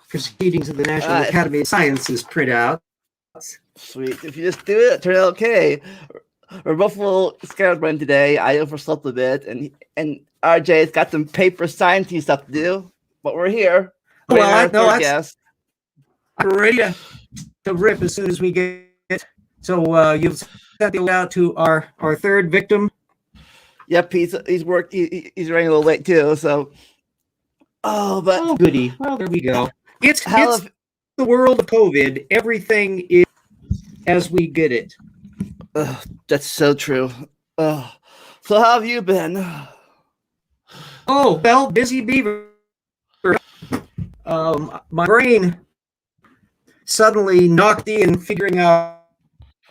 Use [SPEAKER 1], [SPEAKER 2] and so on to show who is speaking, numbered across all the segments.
[SPEAKER 1] Proceedings of the National Academy of Sciences printout.
[SPEAKER 2] Sweet. If you just do it, turn out okay. We're both a little scatterbrained today. I overslept a bit, and RJ's got some paper sciencey stuff to do, but we're here.
[SPEAKER 1] Well, I know I'm ready to rip as soon as we get it. So you've sent the out to our third victim.
[SPEAKER 2] Yep, he's running a little late too. So,
[SPEAKER 1] oh goody. Well, there we go. It's the world of COVID. Everything is as we get it.
[SPEAKER 2] That's so true. So how have you been?
[SPEAKER 1] Oh, well, busy beaver. My brain suddenly knocked in figuring out,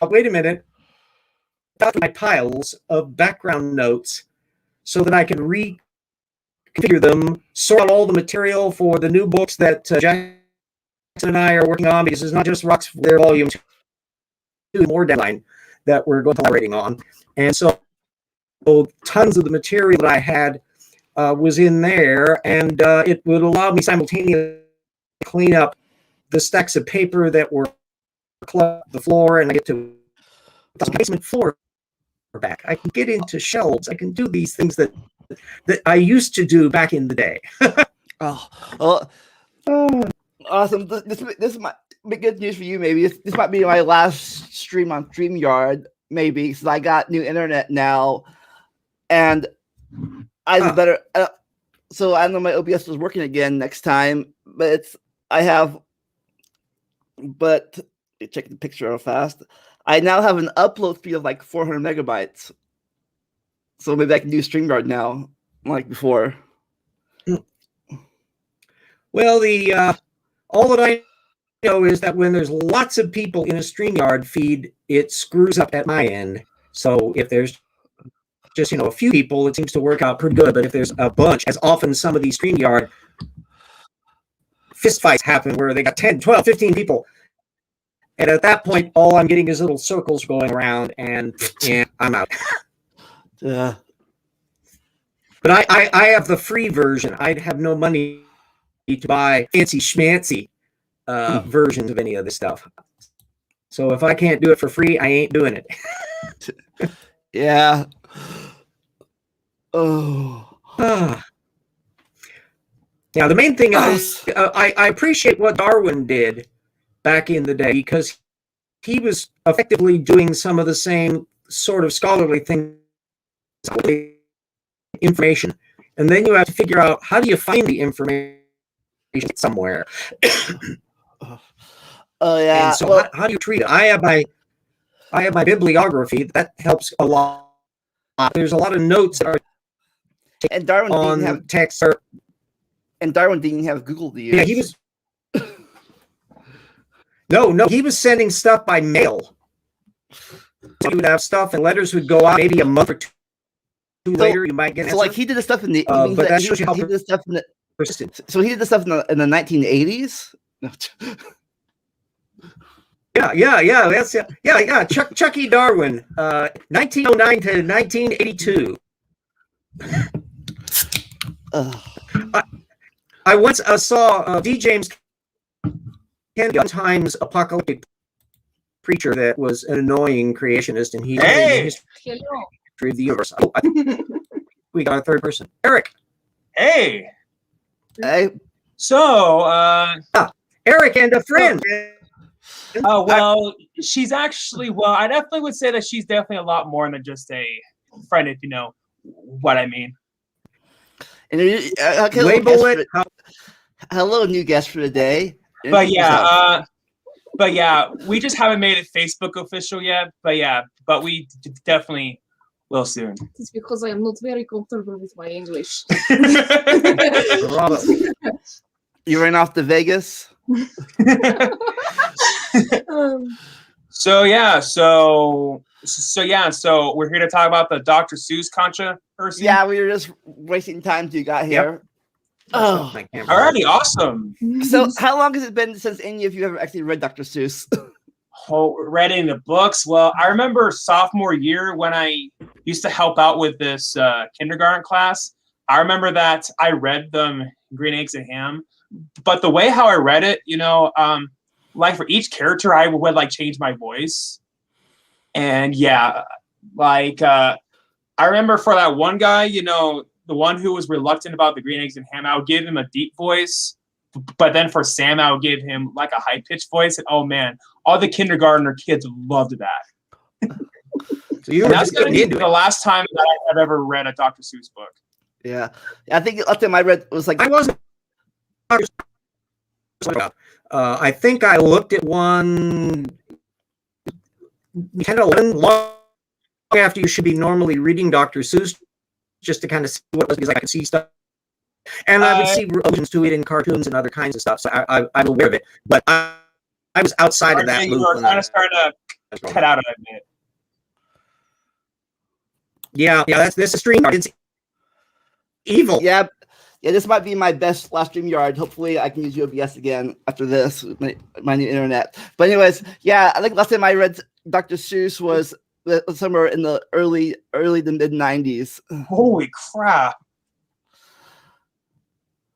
[SPEAKER 1] wait a minute, my piles of background notes so that I can reconfigure them, sort out all the material for the new books that Jackson and I are working on, because it's not just Rocks for their volume 2, more deadline that we're going to collaborating on. And so tons of the material that I had was in there, and it would allow me simultaneously to clean up the stacks of paper that were cluttered the floor, and I get to the basement floor back. I can get into shelves. I can do these things that I used to do back in the day.
[SPEAKER 2] Awesome. This might be good news for you. Maybe this might be my last stream on StreamYard. Maybe because I got new internet now, and I have better. So I know my OBS is working again next time, but But check the picture real fast. I now have an upload speed of like 400 megabytes. So maybe I can do StreamYard now, like before.
[SPEAKER 1] Well, all that I know is that when there's lots of people in a StreamYard feed, it screws up at my end. So if there's just a few people, it seems to work out pretty good. But if there's a bunch, as often some of these StreamYard fistfights happen where they got 10, 12, 15 people. And at that point, all I'm getting is little circles going around, and I'm out.
[SPEAKER 2] Yeah.
[SPEAKER 1] But I have the free version. I'd have no money to buy fancy schmancy versions of any of this stuff. So if I can't do it for free, I ain't doing it.
[SPEAKER 2] Yeah.
[SPEAKER 1] Now, the main thing is I appreciate what Darwin did back in the day, because he was effectively doing some of the same sort of scholarly things, information. And then you have to figure out, how do you find the information somewhere?
[SPEAKER 2] Yeah.
[SPEAKER 1] And so how do you treat it? I have my bibliography. That helps a lot. There's a lot of notes that are
[SPEAKER 2] and Darwin
[SPEAKER 1] on
[SPEAKER 2] didn't have
[SPEAKER 1] text.
[SPEAKER 2] And Darwin didn't have Google to use.
[SPEAKER 1] Yeah, he was. No, he was sending stuff by mail. So he would have stuff, and letters would go out maybe a month or two later. You might get.
[SPEAKER 2] So like he did the stuff in the.
[SPEAKER 1] But that shows you how
[SPEAKER 2] he did the stuff in the.
[SPEAKER 1] Persistent.
[SPEAKER 2] So he did the stuff in the 1980s.
[SPEAKER 1] Yeah. That's yeah. Chucky Darwin, 1909 to 1982. I once saw D. James Kennedy, Times apocalyptic preacher that was an annoying creationist, and he's in history of the universe. We got a third person, Eric.
[SPEAKER 3] Hey.
[SPEAKER 4] So,
[SPEAKER 1] Eric and a friend.
[SPEAKER 4] Oh, well, she's actually, I definitely would say that she's definitely a lot more than just a friend, if you know what I mean.
[SPEAKER 2] And
[SPEAKER 1] label it.
[SPEAKER 2] Hello, new guest for the day.
[SPEAKER 4] But yeah, we just haven't made it Facebook official yet. But we definitely will soon.
[SPEAKER 5] It's because I am not very comfortable with my English.
[SPEAKER 2] You ran off to Vegas?
[SPEAKER 4] So we're here to talk about the Dr. Seuss controversy.
[SPEAKER 2] Yeah, we were just wasting time till you got here.
[SPEAKER 4] Yep. Oh, alrighty, awesome.
[SPEAKER 2] So how long has it been since any of you ever actually read Dr. Seuss?
[SPEAKER 4] Read in the books. Well, I remember sophomore year when I used to help out with this kindergarten class. I remember that I read them Green Eggs and Ham. but the way how I read it, like for each character, I would like change my voice. And yeah, like I remember for that one guy, the one who was reluctant about the green eggs and ham, I would give him a deep voice. But then for Sam, I would give him like a high-pitched voice. And oh man, all the kindergartner kids loved that.
[SPEAKER 1] So you were
[SPEAKER 4] that's
[SPEAKER 1] just
[SPEAKER 4] going to
[SPEAKER 1] getting
[SPEAKER 4] be
[SPEAKER 1] into
[SPEAKER 4] the
[SPEAKER 1] it.
[SPEAKER 4] last time that I've ever read a Dr. Seuss book.
[SPEAKER 2] Yeah, I think last time I read was like
[SPEAKER 1] I wasn't. I think I looked at one 10 or 11 long after you should be normally reading Dr. Seuss, just to kind of see what it was, because I could see stuff. And I would see allusions to it in cartoons and other kinds of stuff, so I'm aware of it. But I was outside of that
[SPEAKER 4] You
[SPEAKER 1] loop.
[SPEAKER 4] were kind of starting to cut out of it a bit.
[SPEAKER 1] Yeah, this is StreamYard. It's evil.
[SPEAKER 2] Yeah, this might be my best last StreamYard. Hopefully, I can use OBS again after this, my new internet. But anyways, yeah, I think last time I read Dr. Seuss was somewhere in the early to mid 90s.
[SPEAKER 4] Holy crap!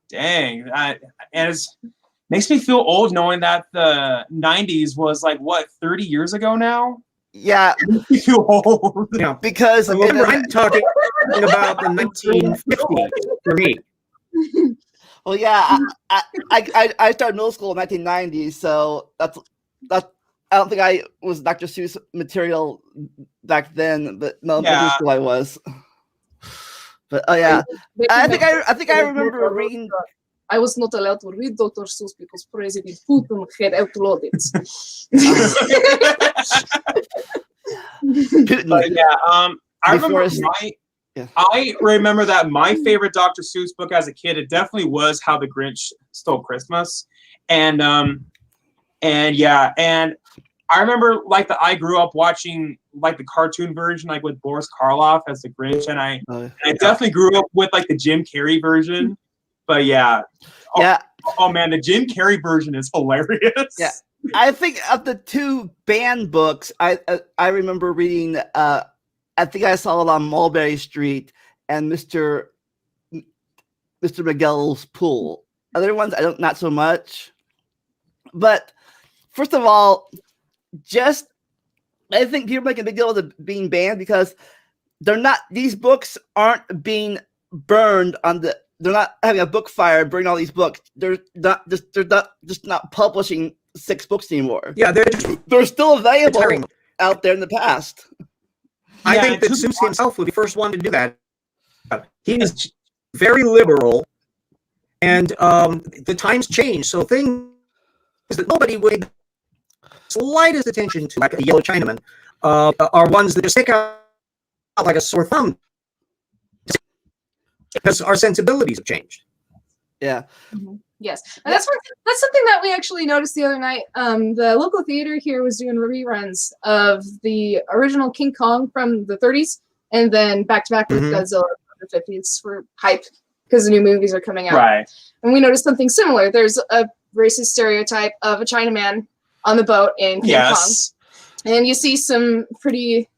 [SPEAKER 4] Dang, and it makes me feel old knowing that the 90s was like what 30 years ago now.
[SPEAKER 2] Yeah,
[SPEAKER 4] I feel old.
[SPEAKER 1] Yeah,
[SPEAKER 2] because
[SPEAKER 1] remember, I'm talking about the 1950s for me.
[SPEAKER 2] Well, yeah, I started middle school in 1990, so that's I don't think I was Dr. Seuss material back then, but middle school I was. But oh yeah, I think I remember reading.
[SPEAKER 5] I was not allowed to read Dr. Seuss because President Putin had outlawed it.
[SPEAKER 4] But yeah, I remember that my favorite Dr. Seuss book as a kid, it definitely was How the Grinch Stole Christmas, and I remember like I grew up watching like the cartoon version, like with Boris Karloff as the Grinch, and I definitely grew up with like the Jim Carrey version. But yeah. Oh man, the Jim Carrey version is hilarious.
[SPEAKER 2] Yeah. I think of the two banned books, I remember reading I think I saw it on Mulberry Street and Mr. Miguel's Pool. Other ones I don't not so much. But first of all, I think people make a big deal of it being banned because these books aren't being burned they're not having a book fire burning all these books. They're not publishing 6 books anymore.
[SPEAKER 1] Yeah,
[SPEAKER 2] they're still available out there in the past.
[SPEAKER 1] I think that Seuss himself was the first one to do that. He was very liberal, and the times changed, so things that nobody would slightest attention to, like a yellow Chinaman, are ones that just stick out like a sore thumb because our sensibilities have changed.
[SPEAKER 2] Yeah.
[SPEAKER 5] Mm-hmm. Yes, and that's something that we actually noticed the other night. The local theater here was doing reruns of the original King Kong from the 30s, and then back to back with Godzilla from the 50s for hype because the new movies are coming out.
[SPEAKER 4] Right.
[SPEAKER 5] And we noticed something similar. There's a racist stereotype of a Chinaman on the boat in King Kong, and you see some pretty.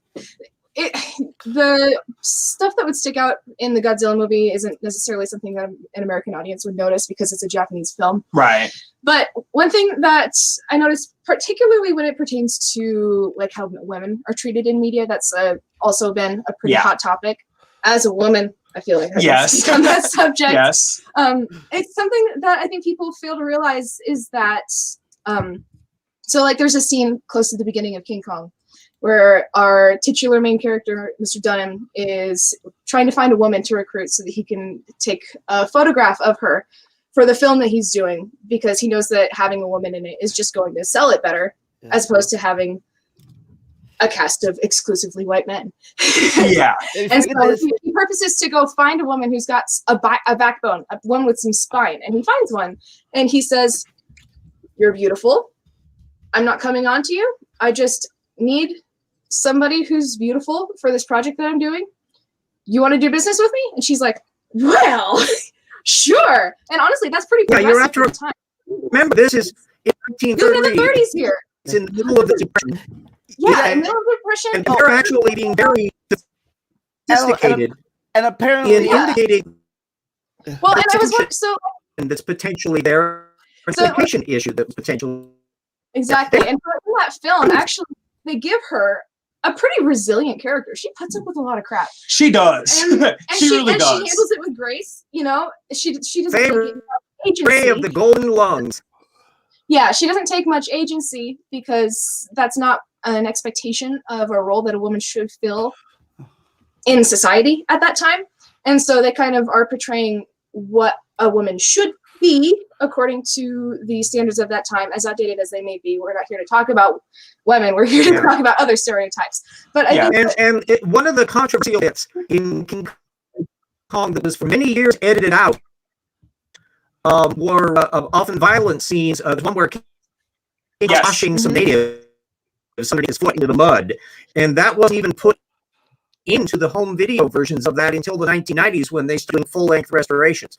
[SPEAKER 5] The stuff that would stick out in the Godzilla movie isn't necessarily something that an American audience would notice because it's a Japanese film.
[SPEAKER 4] Right.
[SPEAKER 5] But one thing that I noticed, particularly when it pertains to like how women are treated in media, that's also been a pretty hot topic. As a woman, I feel like I can speak on that subject.
[SPEAKER 4] Yes.
[SPEAKER 5] It's something that I think people fail to realize is that so like there's a scene close to the beginning of King Kong where our titular main character, Mr. Dunham, is trying to find a woman to recruit so that he can take a photograph of her for the film that he's doing, because he knows that having a woman in it is just going to sell it better, as opposed to having a cast of exclusively white men.
[SPEAKER 4] Yeah.
[SPEAKER 5] And so he purposes to go find a woman who's got a backbone, one with some spine, and he finds one, and he says, "You're beautiful. I'm not coming on to you. I just need somebody who's beautiful for this project that I'm doing. You want to do business with me?" And she's like, "Well, sure." And honestly, that's pretty progressive
[SPEAKER 1] you're after
[SPEAKER 5] at the time.
[SPEAKER 1] Remember, this is in 1930.
[SPEAKER 5] You're in the 30s here.
[SPEAKER 1] It's in the middle of the Depression.
[SPEAKER 5] Yeah, in the middle of the Depression.
[SPEAKER 1] And they're actually being very sophisticated
[SPEAKER 2] and apparently
[SPEAKER 1] in indicating.
[SPEAKER 5] Well, and I was so
[SPEAKER 1] that's potentially there. It's
[SPEAKER 5] So,
[SPEAKER 1] a patient issue that's potentially
[SPEAKER 5] exactly. And in that film, actually, they give her a pretty resilient character. She puts up with a lot of crap.
[SPEAKER 4] She does.
[SPEAKER 5] And
[SPEAKER 4] she really does.
[SPEAKER 5] She handles it with grace. You know, she doesn't take
[SPEAKER 1] Favorite
[SPEAKER 5] agency.
[SPEAKER 1] Ray of the golden lungs.
[SPEAKER 5] Yeah, she doesn't take much agency because that's not an expectation of a role that a woman should fill in society at that time. And so they kind of are portraying what a woman should be according to the standards of that time, as outdated as they may be. We're not here to talk about women. We're here to talk about other stereotypes. But I think
[SPEAKER 1] one of the controversial bits in King Kong that was for many years edited out were often violent scenes. The one where King washing some native, somebody gets foot into the mud, and that wasn't even put into the home video versions of that until the 1990s when they started doing full-length restorations.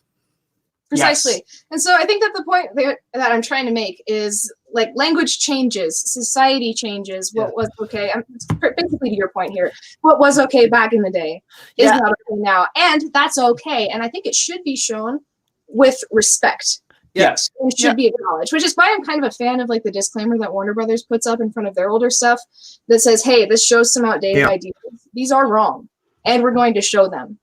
[SPEAKER 5] Precisely. Yes. And so I think that the point that I'm trying to make is, like, language changes, society changes. What was okay, basically to your point here, what was okay back in the day is not okay now, and that's okay. And I think it should be shown with respect.
[SPEAKER 4] Yes.
[SPEAKER 5] It should be acknowledged, which is why I'm kind of a fan of, like, the disclaimer that Warner Brothers puts up in front of their older stuff that says, hey, this shows some outdated ideas. These are wrong, and we're going to show them.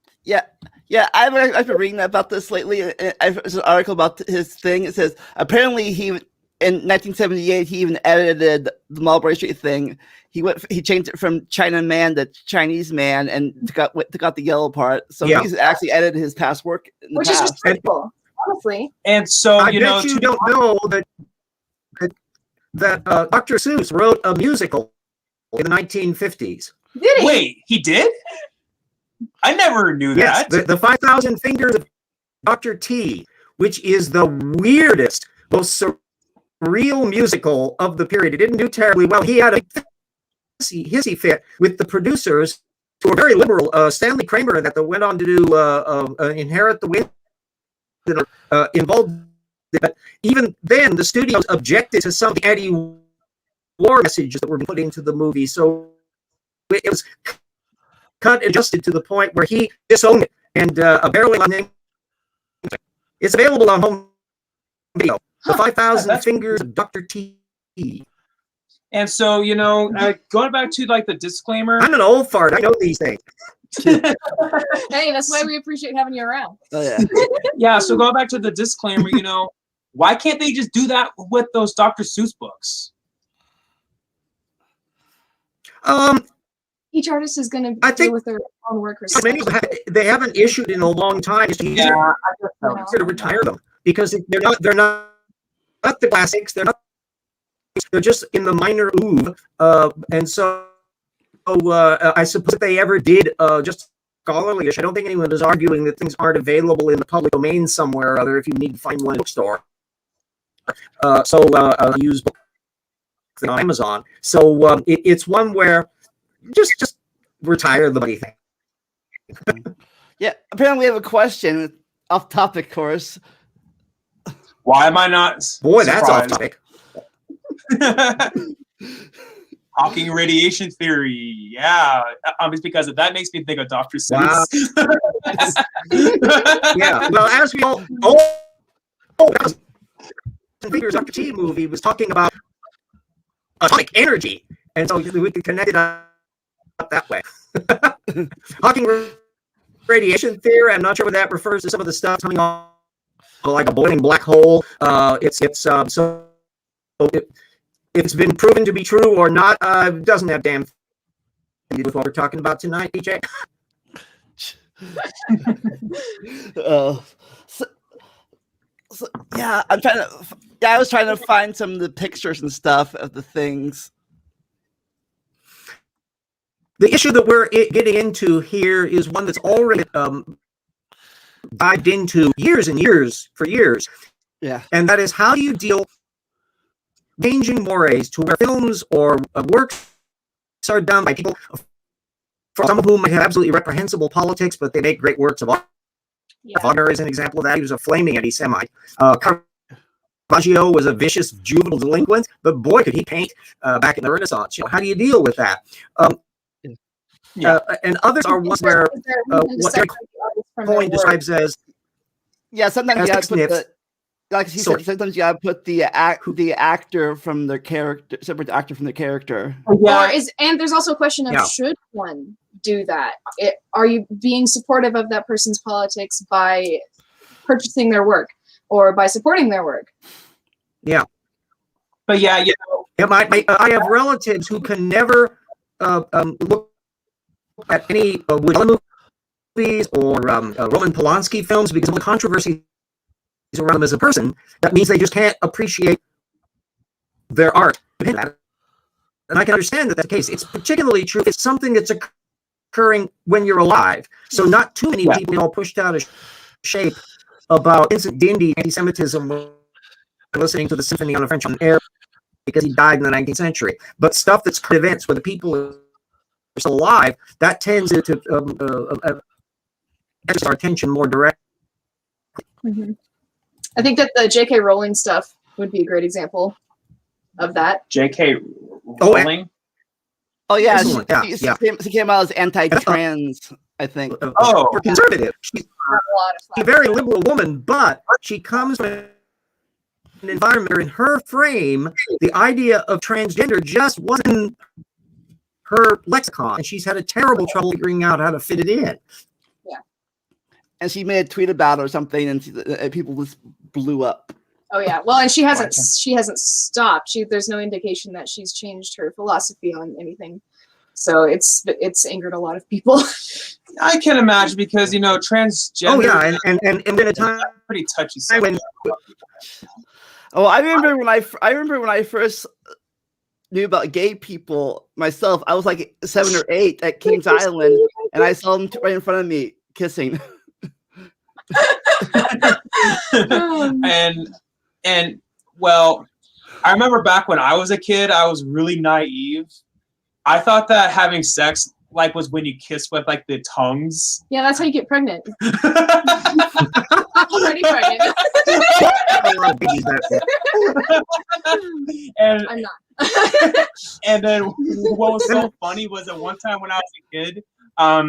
[SPEAKER 2] Yeah, I've been reading about this lately. There's an article about his thing. It says apparently in 1978 he even edited the Mulberry Street thing. He changed it from China man to Chinese man and took out the yellow part. So he's actually edited his past work in the past.
[SPEAKER 5] Which is respectful, honestly.
[SPEAKER 4] And so
[SPEAKER 1] I bet you don't know that Dr. Seuss wrote a musical in the 1950s.
[SPEAKER 5] Did he?
[SPEAKER 4] Wait, he did? I never knew that.
[SPEAKER 1] Yes, the 5,000 Fingers of Dr. T, which is the weirdest, most surreal musical of the period. It didn't do terribly well. He had a hissy fit with the producers, who were very liberal. Stanley Kramer, that went on to do Inherit the Wind, involved. But even then, the studios objected to some of the anti-war messages that were put into the movie. So it was cut and adjusted to the point where he disowned it, and barely on him. It's available on home video. The 5,000 Fingers of Dr. T.
[SPEAKER 4] And so, going back to, like, the disclaimer.
[SPEAKER 1] I'm an old fart. I know these things.
[SPEAKER 5] Hey, that's why we appreciate having you around.
[SPEAKER 2] Oh, yeah.
[SPEAKER 4] Yeah, so going back to the disclaimer, why can't they just do that with those Dr. Seuss books?
[SPEAKER 5] Each artist is going to deal with their own work.
[SPEAKER 1] They haven't issued in a long time. It's easier to retire them because they're not the classics. They're just in the minor oeuvre. And so I suppose if they ever did just scholarly-ish, I don't think anyone is arguing that things aren't available in the public domain somewhere or other if you need to find one in a bookstore. Use books on Amazon. So it's one where just retire the money thing.
[SPEAKER 2] Yeah, apparently we have a question off topic, of course.
[SPEAKER 4] Why am I not?
[SPEAKER 1] Boy, that's off topic.
[SPEAKER 4] Hawking radiation theory. Yeah. It's because that makes me think of Dr. Seuss.
[SPEAKER 1] Wow. Yeah. Well, as we all Fingers Dr. T movie was talking about atomic energy, and so we could connect it up that way. Hawking radiation theory. I'm not sure what that refers to. Some of the stuff coming on like a boiling black hole. It's been proven to be true or not. It doesn't have damn to do with what we're talking about tonight, DJ.
[SPEAKER 2] I was trying to find some of the pictures and stuff of the things.
[SPEAKER 1] The issue that we're getting into here is one that's already dived into years and years for years.
[SPEAKER 2] Yeah.
[SPEAKER 1] And that is, how do you deal changing mores to where films or works are done by people, for some of whom might have absolutely reprehensible politics, but they make great works of art. Yeah. Wagner is an example of that. He was a flaming anti-Semite. Caravaggio was a vicious juvenile delinquent, but boy, could he paint back in the Renaissance. How do you deal with that? And others are ones where what Cohen describes as
[SPEAKER 2] sometimes like he
[SPEAKER 1] Sorry.
[SPEAKER 2] said, sometimes you gotta put the actor from their character, separate actor from their character.
[SPEAKER 5] Or and there's also a question of
[SPEAKER 1] Yeah.
[SPEAKER 5] should one do that? Are you being supportive of that person's politics by purchasing their work or by supporting their work?
[SPEAKER 1] Yeah.
[SPEAKER 4] But yeah, you know,
[SPEAKER 1] I have relatives who can never look at any Woody Allen movies or Roman Polanski films because of the controversy around them as a person. That means they just can't appreciate their art. And I can understand that that's the case. It's particularly true if it's something that's occurring when you're alive. So not too many people all pushed out of shape about Vincent Dindy anti-Semitism when listening to the Symphony on a French on Air because he died in the 19th century. But stuff that's current events where the people are still alive, that tends to get our attention more direct.
[SPEAKER 5] Mm-hmm. I think that the J.K. Rowling stuff would be a great example of that.
[SPEAKER 4] J.K. Rowling.
[SPEAKER 2] Oh yeah,
[SPEAKER 1] she
[SPEAKER 2] came out as anti-trans, I think.
[SPEAKER 1] For conservative. She's a very liberal woman, but she comes from an environment where in her frame, the idea of transgender just wasn't her lexicon, and she's had a terrible trouble figuring out how to fit it in.
[SPEAKER 5] Yeah.
[SPEAKER 2] And she made a tweet about it or something, and people just blew up.
[SPEAKER 5] Oh yeah, well, and she hasn't stopped. There's no indication that she's changed her philosophy on anything. So it's angered a lot of people.
[SPEAKER 4] I can imagine because transgender.
[SPEAKER 1] Oh yeah, and in a time
[SPEAKER 4] pretty touchy.
[SPEAKER 1] When,
[SPEAKER 2] I remember when I first knew about gay people myself. I was like 7 or 8 at Kings Island, and I saw them right in front of me kissing.
[SPEAKER 4] and well, I remember back when I was a kid, I was really naive. I thought that having sex was when you kiss with the tongues.
[SPEAKER 5] Yeah, that's how you get pregnant. Already pregnant.
[SPEAKER 4] And
[SPEAKER 5] I'm not.
[SPEAKER 4] And then what was so funny was that one time when I was a kid, I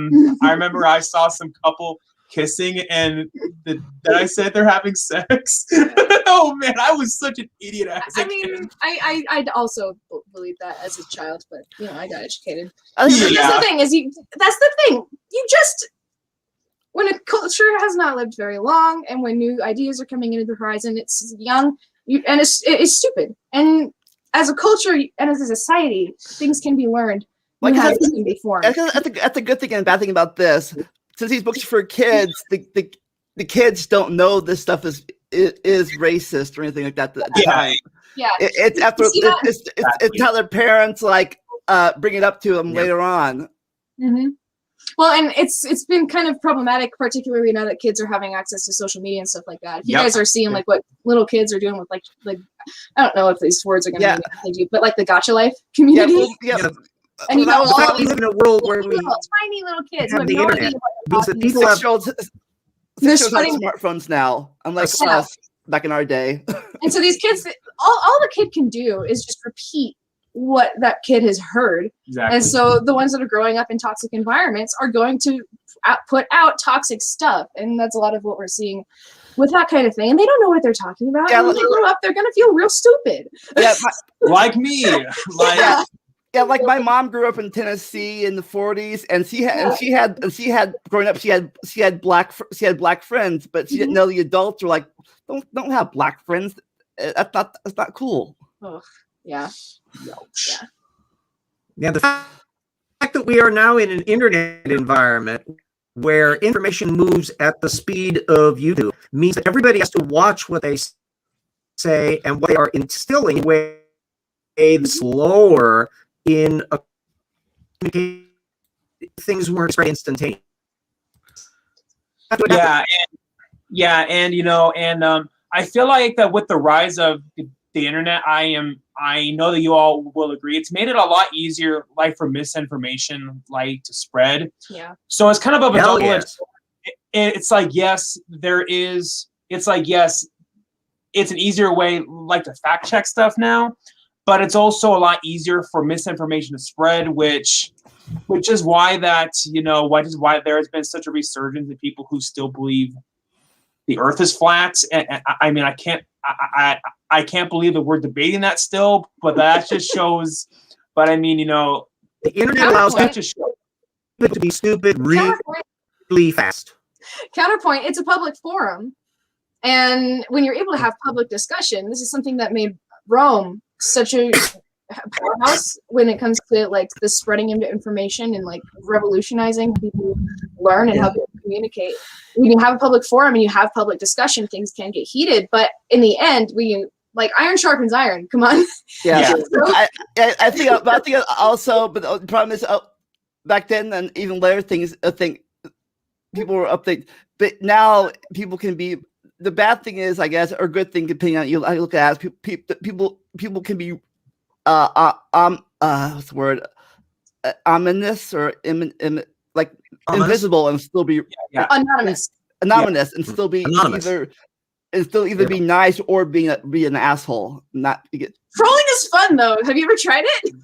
[SPEAKER 4] remember I saw some couple kissing and then I said they're having sex. Oh man, I was such an idiot.
[SPEAKER 5] I'd also believed that as a child, but I got educated.
[SPEAKER 4] Yeah.
[SPEAKER 5] That's the thing that's the thing. When a culture has not lived very long and when new ideas are coming into the horizon, it's young and it's stupid. And as a culture and as a society, things can be learned. Habits can be formed.
[SPEAKER 2] That's a good thing and a bad thing about this. Since these books are for kids, the kids don't know this stuff is racist or anything like that.
[SPEAKER 5] Yeah.
[SPEAKER 2] It's how their parents bring it up to them later on.
[SPEAKER 5] Mm-hmm. Well, and it's been kind of problematic, particularly now that kids are having access to social media and stuff like that. If you guys are seeing what little kids are doing with like I don't know if these words are going to do, but the Gotcha Life community.
[SPEAKER 1] Yeah.
[SPEAKER 5] And you got all
[SPEAKER 1] we live in a world where we
[SPEAKER 5] tiny little kids
[SPEAKER 1] have the internet.
[SPEAKER 2] People have smartphones now, unlike us back in our day.
[SPEAKER 5] And so these kids, all the kid can do is just repeat what that kid has heard.
[SPEAKER 4] Exactly.
[SPEAKER 5] And so the ones that are growing up in toxic environments are going to put out toxic stuff. And that's a lot of what we're seeing with that kind of thing. And they don't know what they're talking about. And when they grow up, they're going to feel real stupid.
[SPEAKER 2] Yeah,
[SPEAKER 4] like me.
[SPEAKER 2] Yeah, like my mom grew up in Tennessee in the 40s, and she had growing up. She had black friends, but she didn't know the adults were like, don't have black friends. That's not cool.
[SPEAKER 5] Oh, yeah.
[SPEAKER 1] Yeah, the fact that we are now in an internet environment where information moves at the speed of YouTube means that everybody has to watch what they say and what they are instilling way slower in a things weren't very instantaneous.
[SPEAKER 4] And I feel like that with the rise of the internet, I know that you all will agree, it's made it a lot easier, for misinformation, to spread.
[SPEAKER 5] Yeah.
[SPEAKER 4] So it's kind of a double-edged.
[SPEAKER 1] Yes.
[SPEAKER 4] It's yes, there is. It's yes, it's an easier way, to fact check stuff now, but it's also a lot easier for misinformation to spread, which is why that why there has been such a resurgence of people who still believe the Earth is flat. And I mean, I can't believe that we're debating that still, but that just shows. But I mean,
[SPEAKER 1] the internet allows
[SPEAKER 4] that
[SPEAKER 1] people
[SPEAKER 4] just shows.
[SPEAKER 1] to be stupid really fast.
[SPEAKER 5] Counterpoint, it's a public forum. And when you're able to have public discussion, this is something that made Rome such a powerhouse when it comes to like the spreading of information and like revolutionizing how people learn and how people communicate. When you have a public forum and you have public discussion, things can get heated, but in the end, like iron sharpens iron. Come on.
[SPEAKER 2] Yeah. I think also, but the problem is back then and even later things. I think people were updated, but now people can be. The bad thing is, I guess, or good thing, depending on you. I look at it, people can be, what's the word, ominous or like invisible and still be
[SPEAKER 5] anonymous
[SPEAKER 2] and still be either be nice or be an asshole.
[SPEAKER 5] Trolling is fun though. Have you ever tried it?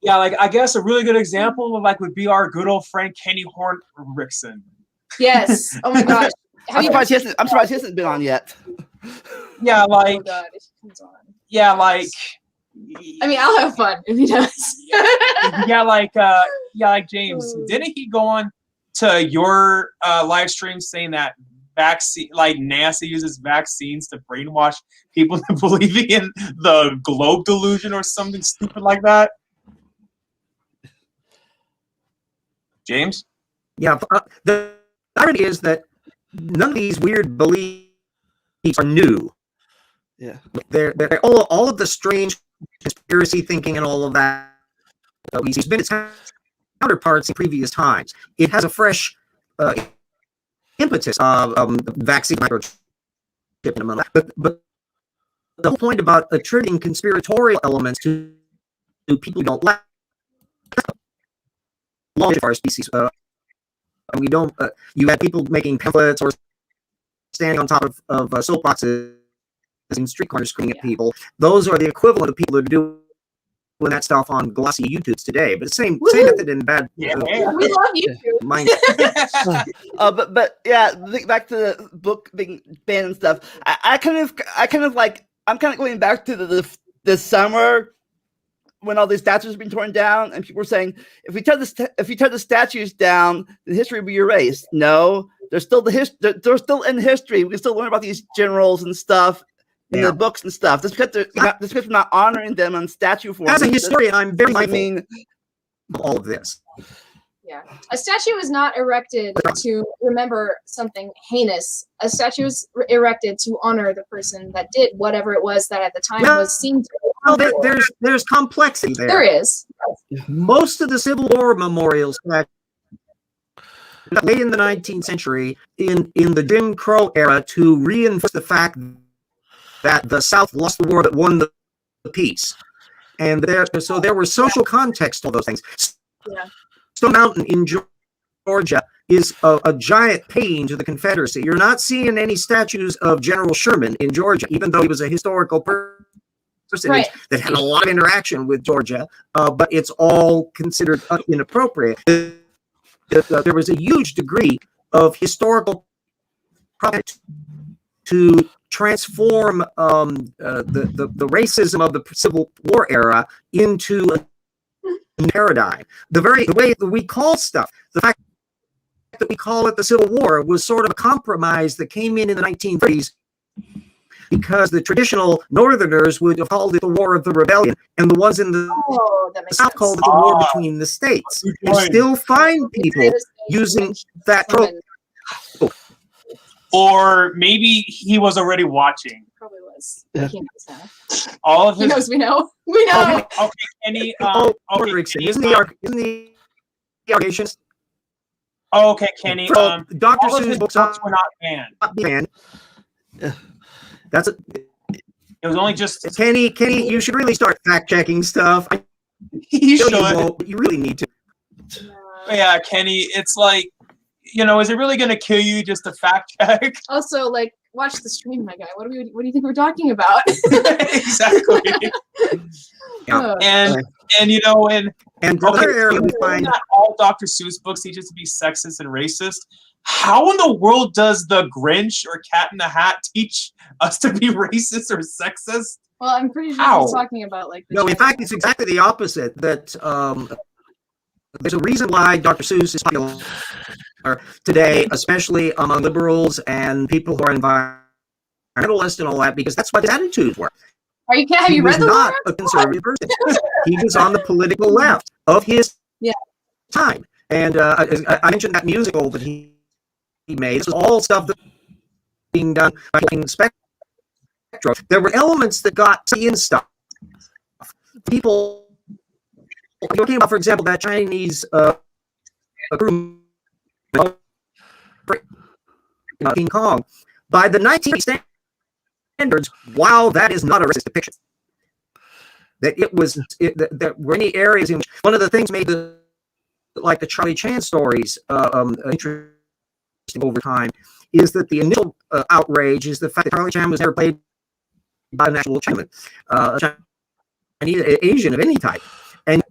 [SPEAKER 4] Like I guess a really good example of would be our good old friend Kenny Horn-Rickson.
[SPEAKER 5] Yes. Oh my gosh.
[SPEAKER 2] I'm surprised he hasn't been on yet.
[SPEAKER 4] Yeah, like.
[SPEAKER 5] Oh god, if he comes on.
[SPEAKER 4] Yeah, like.
[SPEAKER 5] I mean, I'll have fun if he does.
[SPEAKER 4] Like James, didn't he go on to your live stream saying that vaccine, like NASA uses vaccines to brainwash people into believing in the globe delusion or something stupid like that? James?
[SPEAKER 1] Yeah, the irony is that none of these weird beliefs are new.
[SPEAKER 2] Yeah,
[SPEAKER 1] they're all of the strange conspiracy thinking and all of that. It's been its counterparts in previous times. It has a fresh impetus of vaccine microchip, but the whole point about attributing conspiratorial elements to people who don't like long of our species. We don't. You had people making pamphlets or standing on top of soapboxes in street corners screaming at people. Those are the equivalent of people who do that stuff on glossy YouTubes today. But same method in bad.
[SPEAKER 5] We love YouTube.
[SPEAKER 2] But yeah, back to the book being banned and stuff. I'm kind of going back to the summer when all these statues are being torn down, and people were saying, if we tear the statues down, the history will be erased. No, they're still they're still in history. We can still learn about these generals and stuff in the books and stuff. Just because we're not honoring them on statue form.
[SPEAKER 1] As a historian, I'm very mindful of all of this.
[SPEAKER 5] Yeah, a statue is not erected to remember something heinous. A statue is erected to honor the person that did whatever it was that at the time was seen to.
[SPEAKER 1] Well, there's complexity there.
[SPEAKER 5] There is.
[SPEAKER 1] Most of the Civil War memorials late in the 19th century, in the Jim Crow era, to reinforce the fact that the South lost the war but won the peace, and so there were social context to all those things.
[SPEAKER 5] Yeah.
[SPEAKER 1] Stone Mountain in Georgia is a giant pain to the Confederacy. You're not seeing any statues of General Sherman in Georgia, even though he was a historical personage that had a lot of interaction with Georgia, but it's all considered inappropriate. There was a huge degree of historical project to transform the racism of the Civil War era into a paradigm. The way that we call stuff, the fact that we call it the Civil War, was sort of a compromise that came in the 1930s, because the traditional Northerners would have called it the War of the Rebellion, and the ones in the South called it the War between the states. You still find people using that trope.
[SPEAKER 4] Or maybe he was already watching.
[SPEAKER 5] Probably was.
[SPEAKER 2] Yeah.
[SPEAKER 5] He knows now.
[SPEAKER 4] All of his.
[SPEAKER 5] He knows we know. We know.
[SPEAKER 4] Okay, Kenny.
[SPEAKER 1] Isn't the allegations?
[SPEAKER 4] Oh, okay, Kenny.
[SPEAKER 1] Dr.
[SPEAKER 4] All of his
[SPEAKER 1] Seuss
[SPEAKER 4] books
[SPEAKER 1] books
[SPEAKER 4] were not banned.
[SPEAKER 1] That's it.
[SPEAKER 4] It was only just
[SPEAKER 1] Kenny, you should really start fact checking stuff.
[SPEAKER 4] you should.
[SPEAKER 1] You really need to.
[SPEAKER 4] Yeah, Kenny. It's like, is it really going to kill you just to fact check?
[SPEAKER 5] Also, like, watch the stream, my guy. What do you think we're talking about?
[SPEAKER 4] Exactly.
[SPEAKER 1] Yeah.
[SPEAKER 4] And you know, and
[SPEAKER 1] the other area we find
[SPEAKER 4] not all Dr. Seuss books teach us to be sexist and racist. How in the world does the Grinch or Cat in the Hat teach us to be racist or sexist?
[SPEAKER 5] Well, I'm pretty sure he's talking about like.
[SPEAKER 1] No, in fact, it's exactly the opposite. That there's a reason why Dr. Seuss is popular today, especially among liberals and people who are environmentalists and all that, because that's what his attitudes were.
[SPEAKER 5] Have you read the
[SPEAKER 1] not a conservative person. He was on the political left of his time. And I mentioned that musical that he made. This was all stuff that was being done by Spectrum. There were elements that got in stuff. People talking about, for example, that Chinese crew, King Kong. By the 1980s standards, wow, that is not a racist depiction. That it was there were many areas in which one of the things made the Charlie Chan stories interesting over time is that the initial outrage is the fact that Charlie Chan was never played by an actual Chinaman, Chinese, Asian of any type, and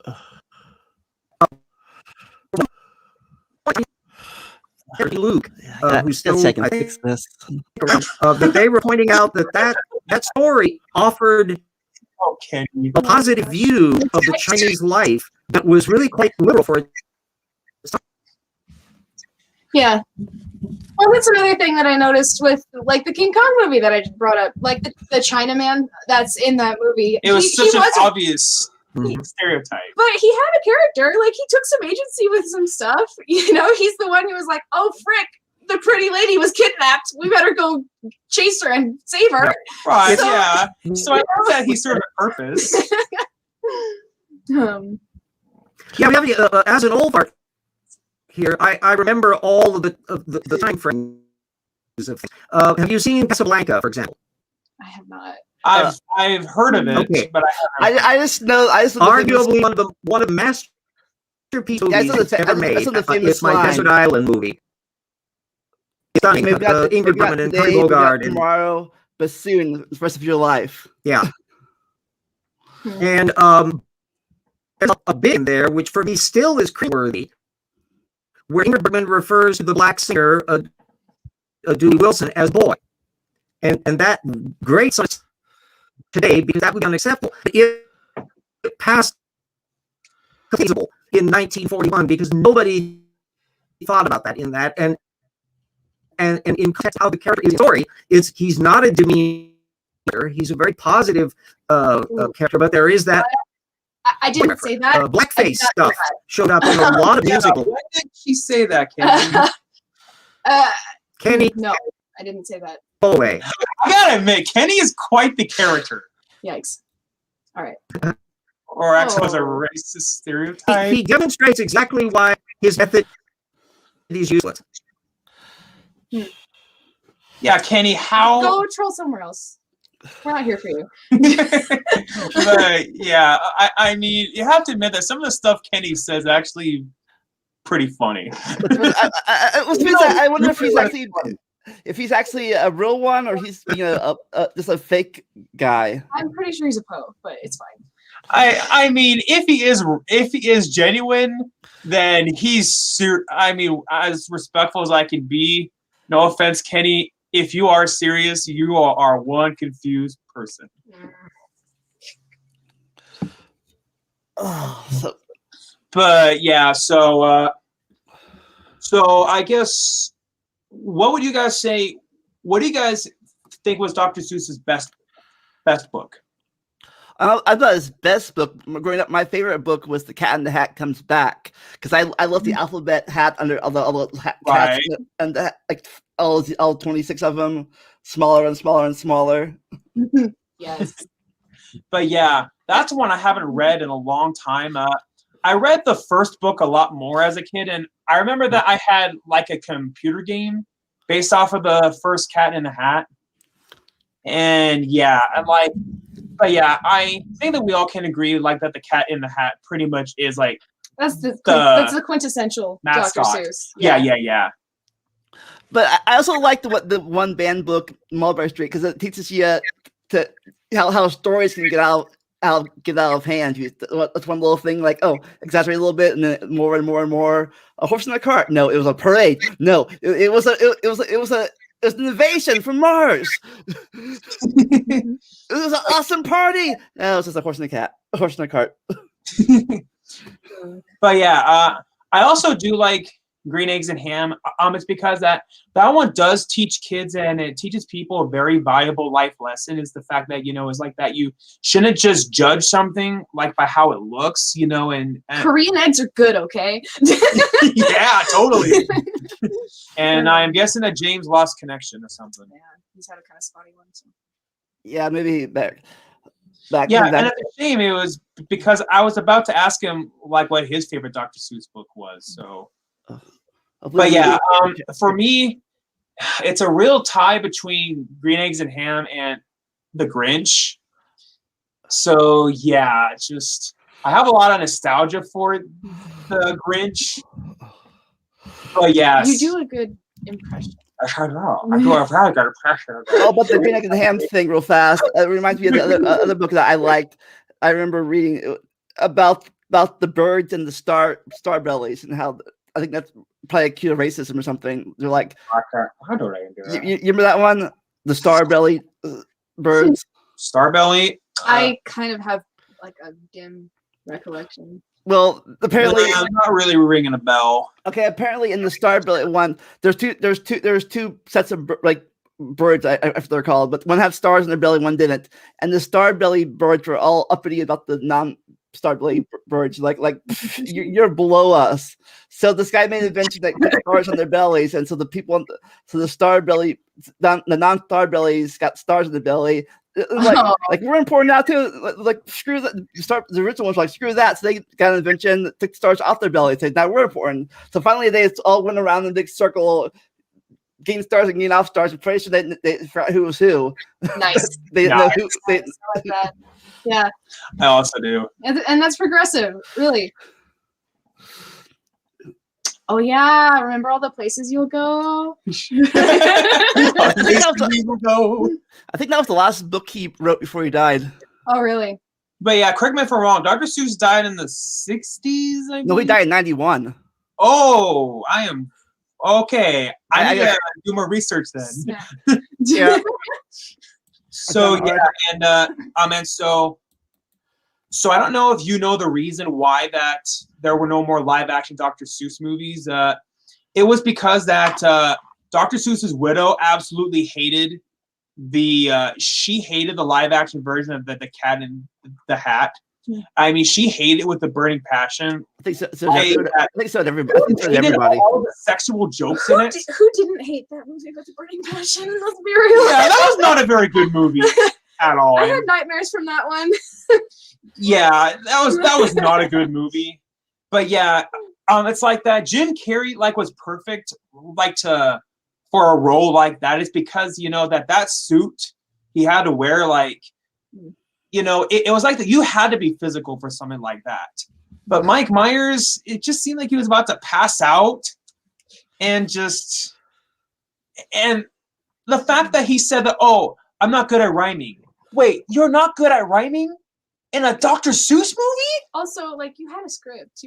[SPEAKER 1] Luke, who's still
[SPEAKER 2] second fix this.
[SPEAKER 1] That they were pointing out that story offered a positive view of the Chinese life that was really quite liberal for it.
[SPEAKER 5] Yeah. Well, that's another thing that I noticed with like the King Kong movie that I just brought up, like the Chinaman that's in that movie.
[SPEAKER 4] It was such an obvious stereotype.
[SPEAKER 5] But he had a character, like he took some agency with some stuff. You know, he's the one who was like, "Oh frick, the pretty lady was kidnapped. We better go chase her and save her."
[SPEAKER 4] Right? So, yeah. So I know that he served a purpose.
[SPEAKER 1] Yeah, we have as an old part here. I remember all of the time frames of things. Have you seen Casablanca, for example?
[SPEAKER 5] I have not.
[SPEAKER 4] I've heard of it, but
[SPEAKER 2] I just know.
[SPEAKER 1] Arguably one of the masterpieces movies ever made. It's my Desert Island movie. It's stunning. Ingrid Bergman and Terry Bogard
[SPEAKER 2] tomorrow, but soon, the rest of your life.
[SPEAKER 1] Yeah. And there's a bit in there which for me still is cringeworthy, where Ingrid Bergman refers to the black singer Dewey Wilson as boy, and that grates us today because that would be unacceptable. It passed feasible in 1941 because nobody thought about that in that, and in context how the character is in the story is he's not a demeanor. He's a very positive character, but there is that.
[SPEAKER 5] I didn't say that.
[SPEAKER 1] Blackface stuff showed up in a lot of musicals.
[SPEAKER 4] When did she say that, Kenny?
[SPEAKER 1] Kenny?
[SPEAKER 5] No, I didn't say that.
[SPEAKER 1] Go away.
[SPEAKER 4] I gotta admit, Kenny is quite the character.
[SPEAKER 5] Yikes. All right.
[SPEAKER 4] Or actually was a racist stereotype.
[SPEAKER 1] He demonstrates exactly why his method is useless.
[SPEAKER 4] Yeah, Kenny, how...
[SPEAKER 5] Go troll somewhere else. We're not here for you.
[SPEAKER 4] But yeah, I mean, you have to admit that some of the stuff Kenny says is actually pretty funny.
[SPEAKER 2] I wonder if he's actually a real one or he's being just a fake guy.
[SPEAKER 5] I'm pretty sure he's a Poe, but it's fine.
[SPEAKER 4] I mean, if he is genuine, then he's as respectful as I can be. No offense, Kenny. If you are serious, you are one confused person. But yeah, so I guess what would you guys say? What do you guys think was Dr. Seuss's best book?
[SPEAKER 2] I thought his best book growing up. My favorite book was The Cat in the Hat Comes Back because I love the alphabet hat under all the cats and like all 26 of them, smaller and smaller and smaller.
[SPEAKER 5] Yes.
[SPEAKER 4] But yeah, that's one I haven't read in a long time. I read the first book a lot more as a kid, and I remember that I had like a computer game based off of the first Cat in the Hat. And yeah, but yeah, I think that we all can agree like that the Cat in the Hat pretty much is like
[SPEAKER 5] that's the quintessential
[SPEAKER 4] mascot.
[SPEAKER 5] Dr. Seuss.
[SPEAKER 4] Yeah.
[SPEAKER 2] But I also like the one banned book, Mulberry Street, because it teaches you to how stories can get out of hand. That's one little thing, like, oh, exaggerate a little bit, and then more and more and more. A horse in a cart? No, it was a parade. No, it was an invasion from Mars. It was an awesome party. No, it was just a horse and a horse in a cart.
[SPEAKER 4] But yeah, I also do like Green Eggs and Ham. It's because that one does teach kids, and it teaches people a very valuable life lesson. Is the fact that is like that you shouldn't just judge something like by how it looks, and
[SPEAKER 5] Korean eggs are good, okay?
[SPEAKER 4] Yeah, totally. And I'm guessing that James lost connection or something.
[SPEAKER 5] Yeah, he's had a kind of spotty one. So.
[SPEAKER 2] Yeah, maybe back.
[SPEAKER 4] Yeah, and it's a shame. It was because I was about to ask him like what his favorite Dr. Seuss book was. So. But yeah, for me, it's a real tie between Green Eggs and Ham and The Grinch. So yeah, I have a lot of nostalgia for The Grinch. But yes,
[SPEAKER 5] you do a good impression.
[SPEAKER 4] I know. I do a very good impression.
[SPEAKER 2] Oh, but the Green Eggs and Ham thing, real fast. It reminds me of the other book that I liked. I remember reading about the birds and the star bellies, and how I think that's probably acute of racism or something. They're like,
[SPEAKER 4] how do I do that?
[SPEAKER 2] You remember that one? The star belly birds.
[SPEAKER 4] Starbelly.
[SPEAKER 5] I kind of have like a dim recollection.
[SPEAKER 2] Well, apparently,
[SPEAKER 4] I'm not really ringing a bell.
[SPEAKER 2] Okay, apparently in the starbelly one, there's two sets of like birds. I forget they're called, but one had stars in their belly, one didn't. And the starbelly birds were all uppity about the non-starbelly birds, like you're below us. So this guy made an invention that put stars on their bellies, and so the people, the starbelly, the non-starbellies got stars in the belly. Like we're important now too. Like screw that. The original ones were like screw that. So they got an invention that took stars off their belly. Said now we're important. So finally they all went around in a big circle, getting stars and getting off stars. I'm pretty sure they forgot who was who.
[SPEAKER 5] Nice.
[SPEAKER 2] They know who.
[SPEAKER 5] I like that. Yeah.
[SPEAKER 4] I also do.
[SPEAKER 5] And that's progressive, really. Oh yeah, remember all the places you'll go?
[SPEAKER 2] I think that was the last book he wrote before he died.
[SPEAKER 5] Oh really?
[SPEAKER 4] But yeah, correct me if I'm wrong. Dr. Seuss died in the 60s,
[SPEAKER 2] No, he died in 91.
[SPEAKER 4] Oh, I am okay. I need to do more research then.
[SPEAKER 2] Yeah.
[SPEAKER 4] So yeah, and so I don't know if you know the reason why that there were no more live action Dr. Seuss movies. It was because that Dr. Seuss's widow absolutely hated she hated the live action version of the Cat in the Hat. I mean, she hated it with the burning passion.
[SPEAKER 2] I think so. I think so. Everybody.
[SPEAKER 4] All of the sexual jokes in it.
[SPEAKER 5] Who didn't hate that movie with the burning passion? Let's be real.
[SPEAKER 4] Yeah, that was not a very good movie at all.
[SPEAKER 5] I had nightmares from that one.
[SPEAKER 4] Yeah, that was not a good movie. But yeah, it's like that. Jim Carrey was perfect for a role like that. It's because that suit he had to wear it was like that. You had to be physical for something like that. But Mike Myers, it just seemed like he was about to pass out, and the fact that he said that, oh, I'm not good at rhyming. Wait, you're not good at rhyming in a Dr. Seuss movie?
[SPEAKER 5] Also, you had a script.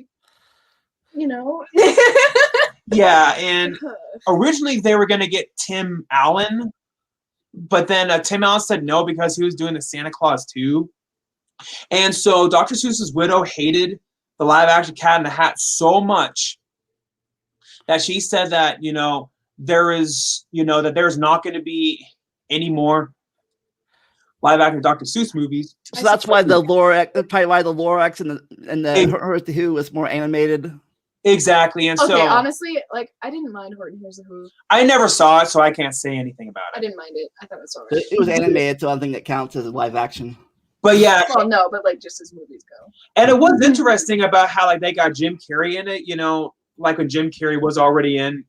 [SPEAKER 4] Yeah, and originally they were going to get Tim Allen, but then Tim Allen said no because he was doing the Santa Claus 2. And so Dr. Seuss's widow hated the live action Cat in the Hat so much that she said that, there's not going to be any more live action Dr. Seuss movies.
[SPEAKER 2] So that's why the Lorax and the Horton Who was more animated.
[SPEAKER 4] Exactly, and
[SPEAKER 5] okay, honestly, I didn't mind Horton Hears the Who.
[SPEAKER 4] I never saw it, so I can't say anything about it.
[SPEAKER 5] I didn't mind it. I thought it was alright.
[SPEAKER 2] It was animated, so I don't think that counts as live action.
[SPEAKER 4] But yeah,
[SPEAKER 5] well, no, but just as movies go.
[SPEAKER 4] And it was interesting about how they got Jim Carrey in it. When Jim Carrey was already in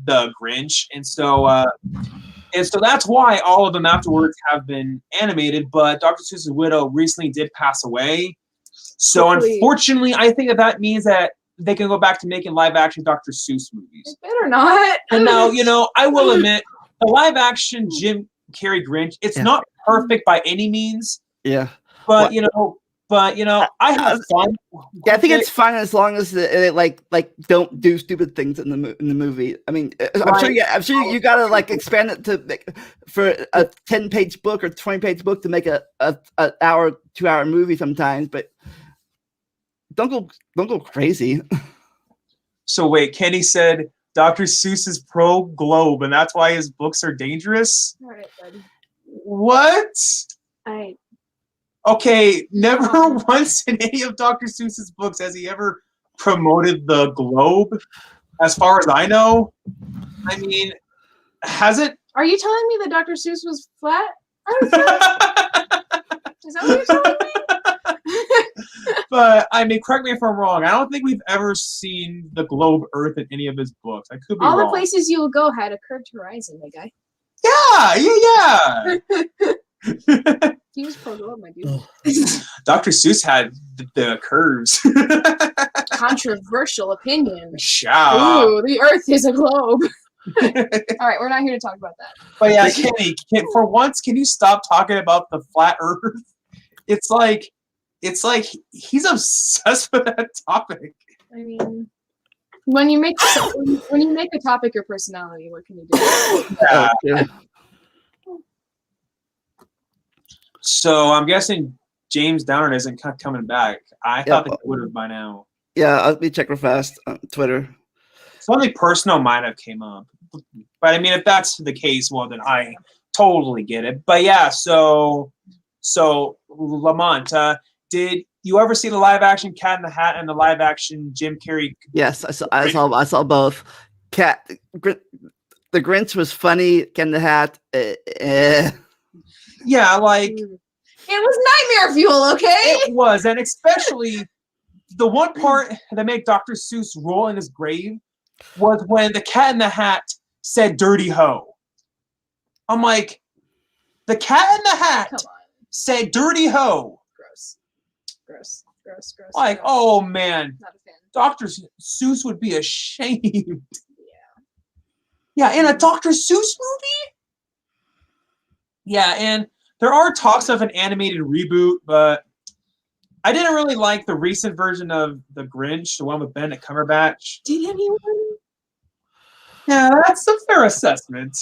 [SPEAKER 4] The Grinch, and so that's why all of them afterwards have been animated. But Dr. Seuss's widow recently did pass away, so Unfortunately, I think that means that they can go back to making live action Dr. Seuss movies.
[SPEAKER 5] They better not.
[SPEAKER 4] And now, I will admit, the live action Jim Carrey Grinch, it's not perfect by any means.
[SPEAKER 2] Yeah.
[SPEAKER 4] But I have fun.
[SPEAKER 2] Yeah, I think it's fine as long as it like don't do stupid things in the movie. I mean, I'm sure you gotta like expand it to for a 10-page book or 20-page book to make a 2-hour movie sometimes, but don't go crazy.
[SPEAKER 4] So wait, Kenny said Dr. Seuss is pro Globe, and that's why his books are dangerous.
[SPEAKER 5] All right, buddy.
[SPEAKER 4] What? Okay, never once in any of Dr. Seuss's books has he ever promoted the Globe, as far as I know. I mean, has it?
[SPEAKER 5] Are you telling me that Dr. Seuss was flat? Is that what you're telling me?
[SPEAKER 4] But I mean, correct me if I'm wrong. I don't think we've ever seen the globe Earth in any of his books. I could be
[SPEAKER 5] All
[SPEAKER 4] wrong.
[SPEAKER 5] the places you will go had a curved horizon, my guy.
[SPEAKER 4] Yeah.
[SPEAKER 5] He was pro globe, my dude.
[SPEAKER 4] Dr. Seuss had the curves.
[SPEAKER 5] Controversial opinion.
[SPEAKER 4] Ooh,
[SPEAKER 5] the Earth is a globe. All right, we're not here to talk about that.
[SPEAKER 4] But yeah, Kenny, for once, can you stop talking about the flat Earth? It's like he's obsessed with that topic.
[SPEAKER 5] I mean, when you make a topic your personality, what can you do?
[SPEAKER 4] Yeah. So I'm guessing James Downer isn't coming back. I thought that he would have by now.
[SPEAKER 2] Yeah, I'll be checking fast on Twitter.
[SPEAKER 4] Something personal might have came up, but I mean, if that's the case, well, then I totally get it. But yeah, so Lamont, did you ever see the live action Cat in the Hat and the live action Jim Carrey?
[SPEAKER 2] Yes, I saw both. The Grinch was funny. Cat in the Hat.
[SPEAKER 4] Yeah, like
[SPEAKER 5] it was nightmare fuel. Okay,
[SPEAKER 4] it was, and especially the one part that made Dr. Seuss roll in his grave was when the Cat in the Hat said "dirty hoe." I'm like, the Cat in the Hat said "dirty hoe."
[SPEAKER 5] Gross.
[SPEAKER 4] Like,
[SPEAKER 5] gross.
[SPEAKER 4] Oh man,
[SPEAKER 5] Not a fan.
[SPEAKER 4] Dr. Seuss would be ashamed. Yeah, in a Dr. Seuss movie? Yeah, and there are talks of an animated reboot, but I didn't really like the recent version of The Grinch, the one with Benedict Cumberbatch.
[SPEAKER 5] Did anyone?
[SPEAKER 4] Yeah, that's a fair assessment.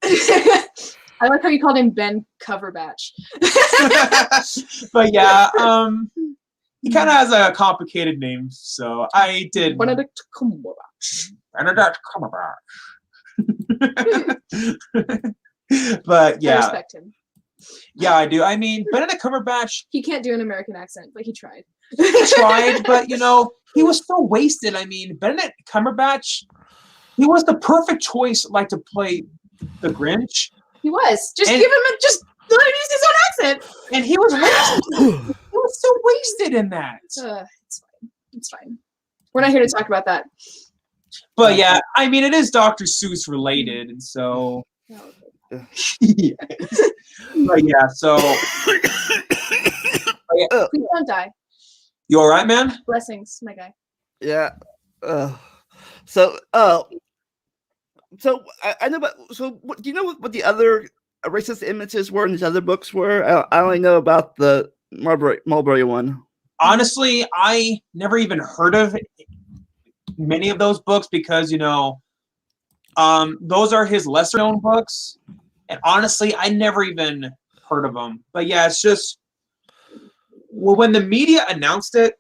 [SPEAKER 5] I like how you called him Ben Coverbatch.
[SPEAKER 4] But yeah, he kind of has a complicated name, so I did.
[SPEAKER 5] Benedict Cumberbatch.
[SPEAKER 4] Benedict Cumberbatch. But yeah.
[SPEAKER 5] I respect him.
[SPEAKER 4] Yeah, I do. I mean, Benedict Cumberbatch.
[SPEAKER 5] He can't do an American accent, but he tried.
[SPEAKER 4] He tried, but he was so wasted. I mean, Benedict Cumberbatch, he was the perfect choice, like, to play the Grinch.
[SPEAKER 5] He was. Just let him use his own accent.
[SPEAKER 4] And he was wasted. He was so wasted in that.
[SPEAKER 5] It's fine. We're not here to talk about that.
[SPEAKER 4] But yeah, I mean, it is Dr. Seuss related, and so. Yeah. But yeah, so.
[SPEAKER 5] Please don't die.
[SPEAKER 4] You all right, man?
[SPEAKER 5] Blessings, my guy.
[SPEAKER 2] Yeah. So I know, but do you know what the other racist images were in these other books were? I only know about the Mulberry one.
[SPEAKER 4] Honestly, I never even heard of many of those books because those are his lesser known books, and honestly, I never even heard of them. But yeah, it's just when the media announced it,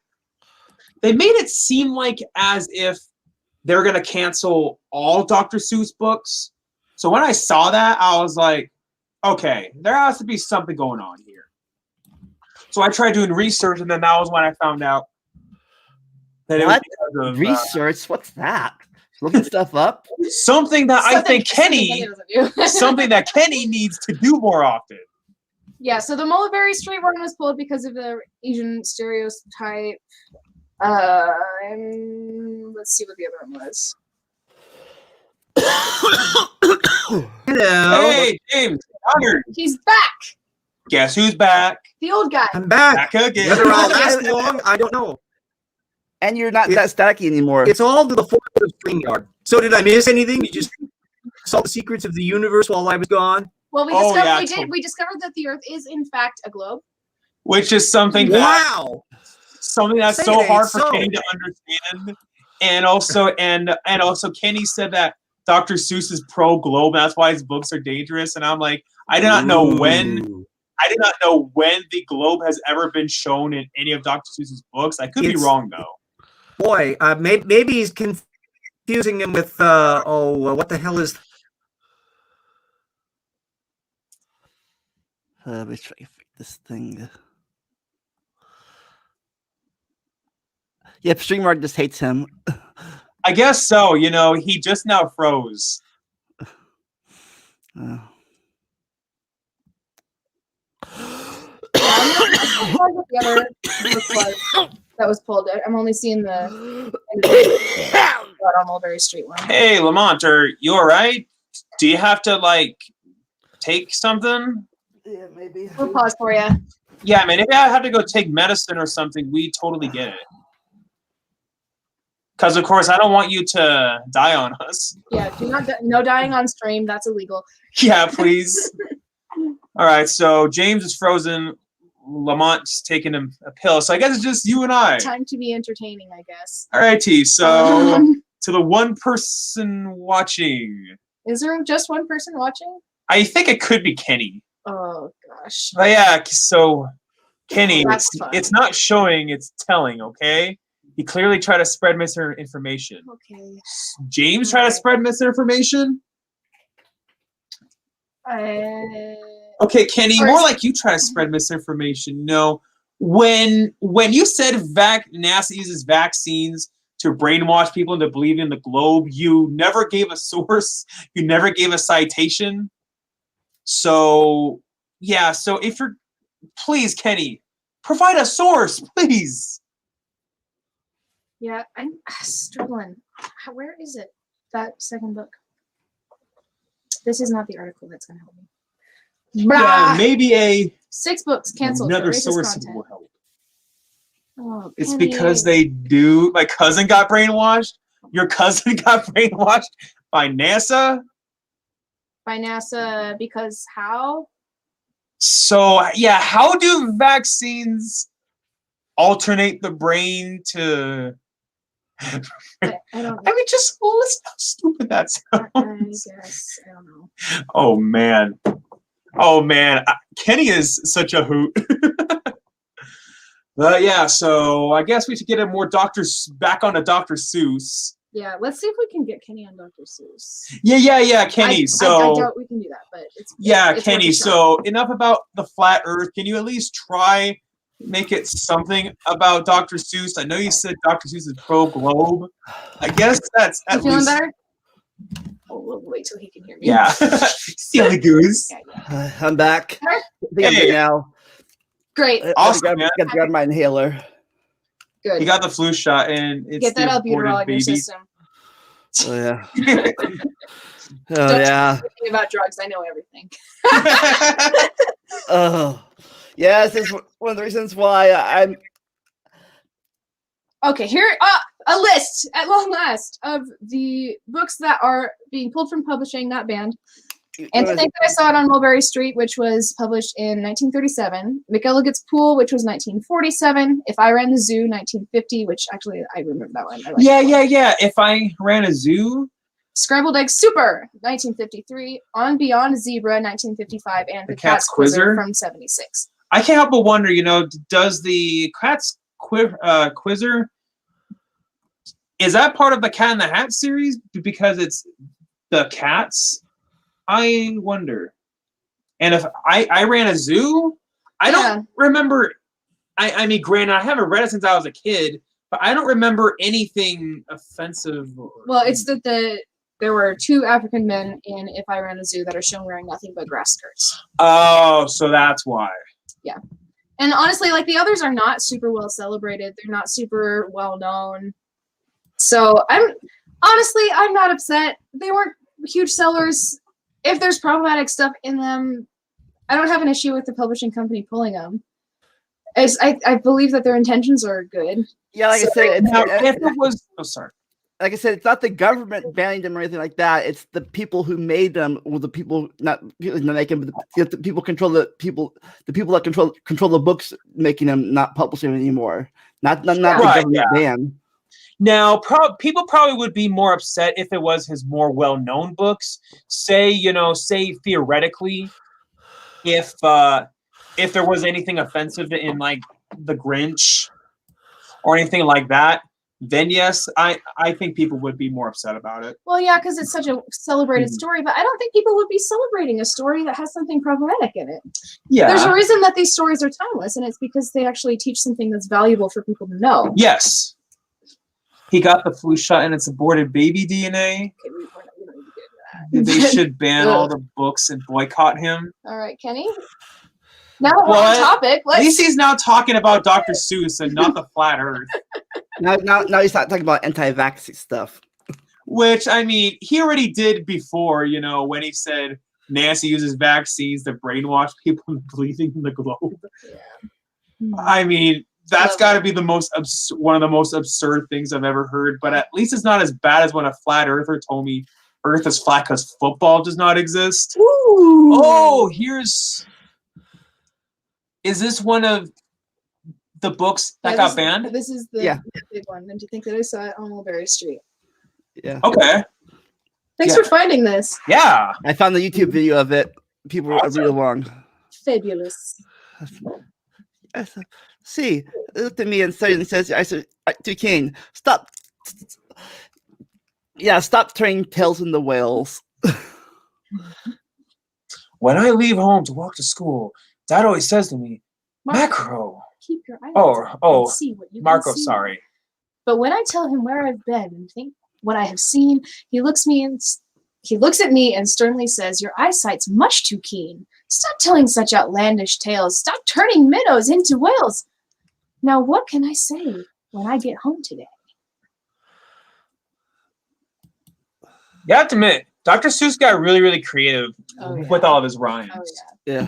[SPEAKER 4] they made it seem like as if they're going to cancel all Dr. Seuss books. So when I saw that, I was like, okay, there has to be something going on here. So I tried doing research, and then that was when I found out that it was because of
[SPEAKER 2] research. What's that? Looking stuff up?
[SPEAKER 4] Something that I think Kenny needs to do more often.
[SPEAKER 5] Yeah, so the Mulberry Street one was pulled because of the Asian stereotype. Let's see what the other one was.
[SPEAKER 1] Hello.
[SPEAKER 4] Hey, James. Honored.
[SPEAKER 5] He's back.
[SPEAKER 4] Guess who's back?
[SPEAKER 5] The old guy.
[SPEAKER 1] I'm back.
[SPEAKER 4] Back again.
[SPEAKER 1] Whether I'll last long, I don't know.
[SPEAKER 2] And you're not that staticky anymore.
[SPEAKER 1] It's all to the force of StreamYard. So did I miss anything? You just saw the secrets of the universe while I was gone?
[SPEAKER 5] Well,
[SPEAKER 4] totally.
[SPEAKER 5] we discovered that the Earth is in fact a globe.
[SPEAKER 4] Which is something something that's
[SPEAKER 1] Say
[SPEAKER 4] so
[SPEAKER 1] it
[SPEAKER 4] hard
[SPEAKER 1] ain't
[SPEAKER 4] for
[SPEAKER 1] so.
[SPEAKER 4] Kenny to understand. And also Kenny said that Dr. Seuss is pro globe, and that's why his books are dangerous. And I'm like, I did not know when the globe has ever been shown in any of Dr. Seuss's books. I could be wrong though.
[SPEAKER 1] Boy, maybe he's confusing him with what the hell is?
[SPEAKER 2] Let's try to fix this thing. Yep, StreamYard just hates him.
[SPEAKER 4] I guess so. You know, he just now froze.
[SPEAKER 5] The other book that was pulled. I'm only seeing the on Mulberry Street one.
[SPEAKER 4] Hey, Lamont, are you all right? Do you have to like take something?
[SPEAKER 2] Yeah, maybe.
[SPEAKER 5] We'll pause for you.
[SPEAKER 4] Yeah, man. If I have to go take medicine or something, we totally get it. Because of course, I don't want you to die on us.
[SPEAKER 5] Yeah, no dying on stream. That's illegal.
[SPEAKER 4] Yeah, please. All right, so James is frozen. Lamont's taking him a pill. So I guess it's just you and I.
[SPEAKER 5] Time to be entertaining, I guess.
[SPEAKER 4] All right, T. So to the one person watching.
[SPEAKER 5] Is there just one person watching?
[SPEAKER 4] I think it could be Kenny.
[SPEAKER 5] Oh, gosh.
[SPEAKER 4] But yeah, so Kenny,
[SPEAKER 5] That's
[SPEAKER 4] it's not showing, it's telling, okay? He clearly tried to spread misinformation.
[SPEAKER 5] Okay.
[SPEAKER 4] James tried to spread misinformation? Okay, Kenny, more like you try to spread misinformation. No, when you said NASA uses vaccines to brainwash people into believing the globe, you never gave a source. You never gave a citation. So, yeah. So if you're, please, Kenny, provide a source, please.
[SPEAKER 5] Yeah, I'm struggling. Where is it? That second book. This is not the article that's going to help me.
[SPEAKER 4] Yeah, maybe
[SPEAKER 5] 6 books canceled.
[SPEAKER 4] Another
[SPEAKER 5] for racist
[SPEAKER 4] source
[SPEAKER 5] content.
[SPEAKER 4] will help.
[SPEAKER 5] Oh,
[SPEAKER 4] It's
[SPEAKER 5] Penny.
[SPEAKER 4] because they do. My cousin got brainwashed. Your cousin got brainwashed by NASA.
[SPEAKER 5] By NASA, because how?
[SPEAKER 4] So yeah, how do vaccines alternate the brain to?
[SPEAKER 5] I don't.
[SPEAKER 4] I mean, just listen how stupid that sounds.
[SPEAKER 5] I guess I don't know.
[SPEAKER 4] Oh man, Kenny is such a hoot. But yeah, so I guess we should get him more back onto Dr. Seuss.
[SPEAKER 5] Yeah, let's see if we can get Kenny on Dr. Seuss.
[SPEAKER 4] Yeah, Kenny.
[SPEAKER 5] I doubt we can do that, but it's
[SPEAKER 4] Kenny.
[SPEAKER 5] worth a shot.
[SPEAKER 4] So enough about the flat Earth. Can you at least try make it something about Dr. Seuss? I know you said Dr. Seuss is pro globe. I guess that's
[SPEAKER 5] You
[SPEAKER 4] at
[SPEAKER 5] feeling
[SPEAKER 4] least
[SPEAKER 5] better? Oh, we'll wait till he can hear me.
[SPEAKER 4] yeah. Silly goose.
[SPEAKER 5] Yeah.
[SPEAKER 2] I'm back. I think I'm
[SPEAKER 4] Hey.
[SPEAKER 2] good now.
[SPEAKER 5] Great.
[SPEAKER 4] Awesome, man.
[SPEAKER 2] Got to grab my inhaler.
[SPEAKER 5] Good.
[SPEAKER 4] He got the flu shot and it's
[SPEAKER 5] Get that
[SPEAKER 4] the
[SPEAKER 5] albuterol
[SPEAKER 4] aborted
[SPEAKER 5] in your
[SPEAKER 4] baby.
[SPEAKER 5] system.
[SPEAKER 2] Oh yeah. Oh
[SPEAKER 5] Don't
[SPEAKER 2] yeah.
[SPEAKER 5] talk to me about drugs. I know everything.
[SPEAKER 2] Oh yeah. This is one of the reasons why I'm.
[SPEAKER 5] Okay, here a list at long last of the books that are being pulled from publishing, not banned. And to think that I saw it on Mulberry Street, which was published in 1937. McElligot's Pool, which was 1947. If I Ran the Zoo, 1950, which actually I remember that one. I like that one.
[SPEAKER 4] Yeah. If I ran a zoo,
[SPEAKER 5] Scrambled Egg Super, 1953. On Beyond Zebra, 1955. And
[SPEAKER 4] The
[SPEAKER 5] The Cat's Quizzer
[SPEAKER 4] Quizzer?
[SPEAKER 5] from 76.
[SPEAKER 4] I can't help but wonder, does the Cat's Quizzer, is that part of the Cat in the Hat series? Because it's the cats? I wonder. And if I ran a zoo, I don't remember. I mean, granted, I haven't read it since I was a kid, but I don't remember anything offensive.
[SPEAKER 5] Well, it's that there were 2 African men in If I Ran a Zoo that are shown wearing nothing but grass skirts.
[SPEAKER 4] Oh, so that's why.
[SPEAKER 5] Yeah. And honestly, like the others are not super well celebrated. They're not super well known. So I'm not upset. They weren't huge sellers. If there's problematic stuff in them, I don't have an issue with the publishing company pulling them. I believe that their intentions are good.
[SPEAKER 2] Yeah, like I
[SPEAKER 4] So,
[SPEAKER 2] said,
[SPEAKER 4] now, if it was, sorry.
[SPEAKER 2] like I said, it's not the government banning them or anything like that. It's the people who made them, or the people not making them. The people control the people. The people that control the books, making them not publishing anymore. Not the
[SPEAKER 4] Right,
[SPEAKER 2] government ban.
[SPEAKER 4] Now, people probably would be more upset if it was his more well-known books. Say theoretically, if there was anything offensive in like The Grinch or anything like that, then yes, I think people would be more upset about it.
[SPEAKER 5] Well, yeah, because it's such a celebrated
[SPEAKER 4] Mhm.
[SPEAKER 5] story, but I don't think people would be celebrating a story that has something problematic in it.
[SPEAKER 4] Yeah.
[SPEAKER 5] There's a reason that these stories are timeless, and it's because they actually teach something that's valuable for people to know.
[SPEAKER 4] Yes. He got the flu shot and it's aborted baby DNA.
[SPEAKER 5] Okay, we don't need to get into that.
[SPEAKER 4] They should ban all the books and boycott him.
[SPEAKER 5] All right, Kenny. Now that we're on
[SPEAKER 4] What?
[SPEAKER 5] topic,
[SPEAKER 4] At least he's now talking about Dr. Seuss and not the flat Earth.
[SPEAKER 2] Now he's not talking about anti-vax stuff.
[SPEAKER 4] Which, I mean, he already did before, when he said Nancy uses vaccines to brainwash people into believing in the globe.
[SPEAKER 5] Yeah.
[SPEAKER 4] I mean, that's got to be the one of the most absurd things I've ever heard. But at least it's not as bad as when a flat earther told me Earth is flat because football does not exist.
[SPEAKER 5] Ooh.
[SPEAKER 4] Oh, is this one of the books that got banned?
[SPEAKER 5] This is the big one. And do you think that I saw it on Mulberry Street?
[SPEAKER 2] Yeah.
[SPEAKER 4] Okay.
[SPEAKER 5] Thanks for finding this.
[SPEAKER 4] Yeah.
[SPEAKER 2] I found the YouTube video of it. People are really long.
[SPEAKER 5] Fabulous.
[SPEAKER 2] See, looked at me and says, I said to Kane, stop turning tails into whales.
[SPEAKER 4] When I leave home to walk to school, Dad always says to me, Macro.
[SPEAKER 5] Keep your eyes
[SPEAKER 4] Oh,
[SPEAKER 5] and see what you
[SPEAKER 4] Marco,
[SPEAKER 5] can see.
[SPEAKER 4] sorry.
[SPEAKER 5] But when I tell him where I've been and think what I have seen, he looks at me and sternly says, "Your eyesight's much too keen. Stop telling such outlandish tales. Stop turning minnows into whales. Now what can I say when I get home today?"
[SPEAKER 4] You have to admit, Dr. Seuss got really, really creative with all of his rhymes.
[SPEAKER 5] Oh, yeah.
[SPEAKER 2] Yeah.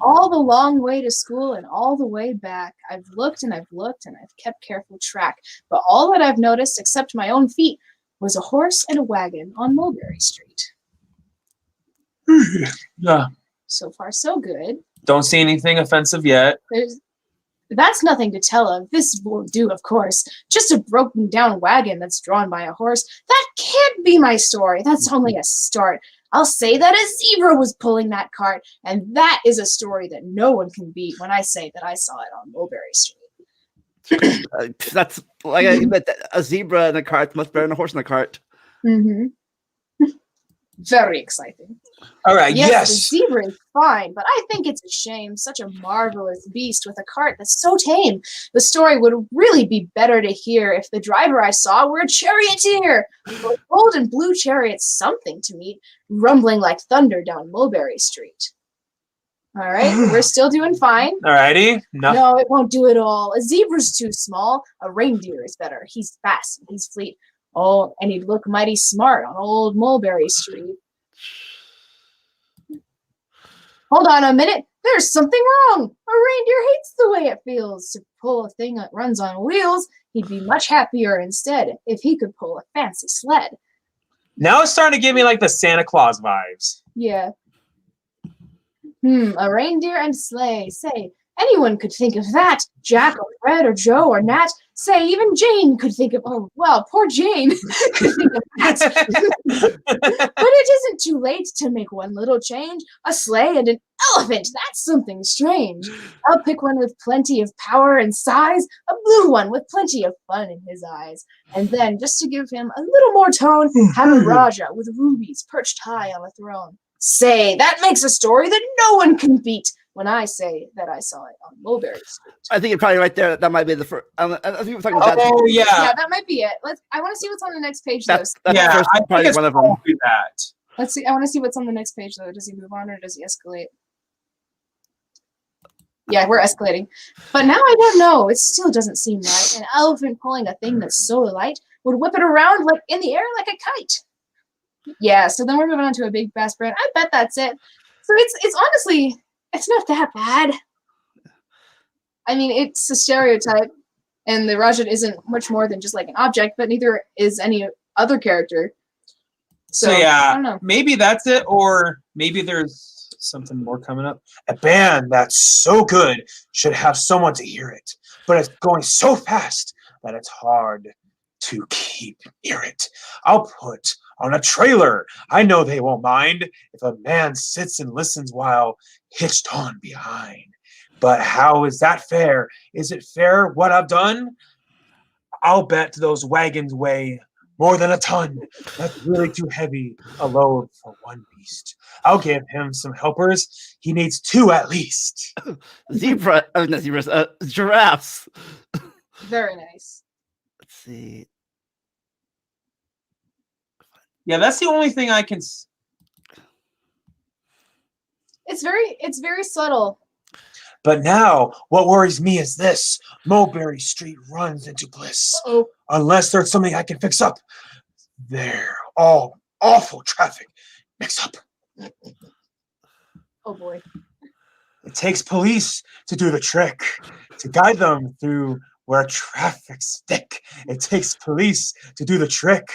[SPEAKER 5] All the long way to school and all the way back, I've looked and I've looked and I've kept careful track. But all that I've noticed, except my own feet, was a horse and a wagon on Mulberry Street.
[SPEAKER 4] Yeah.
[SPEAKER 5] So far, so good.
[SPEAKER 4] Don't see anything offensive yet.
[SPEAKER 5] That's nothing to tell of. This won't do, of course. Just a broken down wagon that's drawn by a horse. That can't be my story. That's only a start. I'll say that a zebra was pulling that cart, and that is a story that no one can beat when I say that I saw it on Mulberry Street.
[SPEAKER 2] That's like a zebra in a cart much better than a horse in a cart.
[SPEAKER 5] Mm-hmm. Very exciting.
[SPEAKER 4] All right,
[SPEAKER 5] Yes, the zebra is fine, but I think it's a shame. Such a marvelous beast with a cart that's so tame. The story would really be better to hear if the driver I saw were a charioteer. A gold and blue chariot's something to meet, rumbling like thunder down Mulberry Street. All right, we're still doing fine.
[SPEAKER 4] All righty.
[SPEAKER 5] No, it won't do it all. A zebra's too small. A reindeer is better. He's fast and he's fleet. Oh, and he'd look mighty smart on old Mulberry Street. Hold on a minute. There's something wrong. A reindeer hates the way it feels to pull a thing that runs on wheels. He'd be much happier instead if he could pull a fancy sled.
[SPEAKER 4] Now it's starting to give me like the Santa Claus vibes.
[SPEAKER 5] Yeah. A reindeer and sleigh. Say, anyone could think of that. Jack or Fred or Joe or Nat. Say, even Jane could think of, oh, well, poor Jane could think of that. But it isn't too late to make one little change. A sleigh and an elephant, that's something strange. I'll pick one with plenty of power and size, a blue one with plenty of fun in his eyes. And then, just to give him a little more tone, have a Raja with rubies perched high on a throne. Say, that makes a story that no one can beat. When I say that I saw it on Mulberry Street.
[SPEAKER 2] I think you're probably right there. That might be the first. I think we're talking about that.
[SPEAKER 4] Oh, yeah.
[SPEAKER 5] Yeah, that might be it. I want to see what's on the next page, though.
[SPEAKER 2] That's
[SPEAKER 4] Yeah,
[SPEAKER 2] first,
[SPEAKER 4] I think
[SPEAKER 2] probably
[SPEAKER 4] it's
[SPEAKER 2] one of them.
[SPEAKER 4] probably that.
[SPEAKER 5] Let's see. I want to see what's on the next page, though. Does he move on or does he escalate? Yeah, we're escalating. But now I don't know. It still doesn't seem right. An elephant pulling a thing that's so light would whip it around like in the air like a kite. Yeah, so then we're moving on to a big bass brand. I bet that's it. So it's honestly, it's not that bad. I mean, it's a stereotype, and the Rajan isn't much more than just like an object, but neither is any other character.
[SPEAKER 4] So
[SPEAKER 5] I
[SPEAKER 4] yeah,
[SPEAKER 5] don't know.
[SPEAKER 4] maybe that's it, or maybe there's something more coming up. A band that's so good should have someone to hear it, but it's going so fast that it's hard to keep near it. I'll put on a trailer. I know they won't mind if a man sits and listens while hitched on behind. But how is that fair? Is it fair what I've done? I'll bet those wagons weigh more than a ton. That's really too heavy a load for one beast. I'll give him some helpers. He needs 2 at least.
[SPEAKER 2] Not zebras, giraffes.
[SPEAKER 5] Very nice.
[SPEAKER 2] Let's see.
[SPEAKER 4] Yeah, that's the only thing I can.
[SPEAKER 5] It's very subtle.
[SPEAKER 4] But now, what worries me is this. Mulberry Street runs into bliss.
[SPEAKER 5] Oh,
[SPEAKER 4] Unless there's something I can fix up. They're all awful traffic mix up.
[SPEAKER 5] oh boy.
[SPEAKER 4] It takes police to do the trick, to guide them through where traffic's thick. It takes police to do the trick.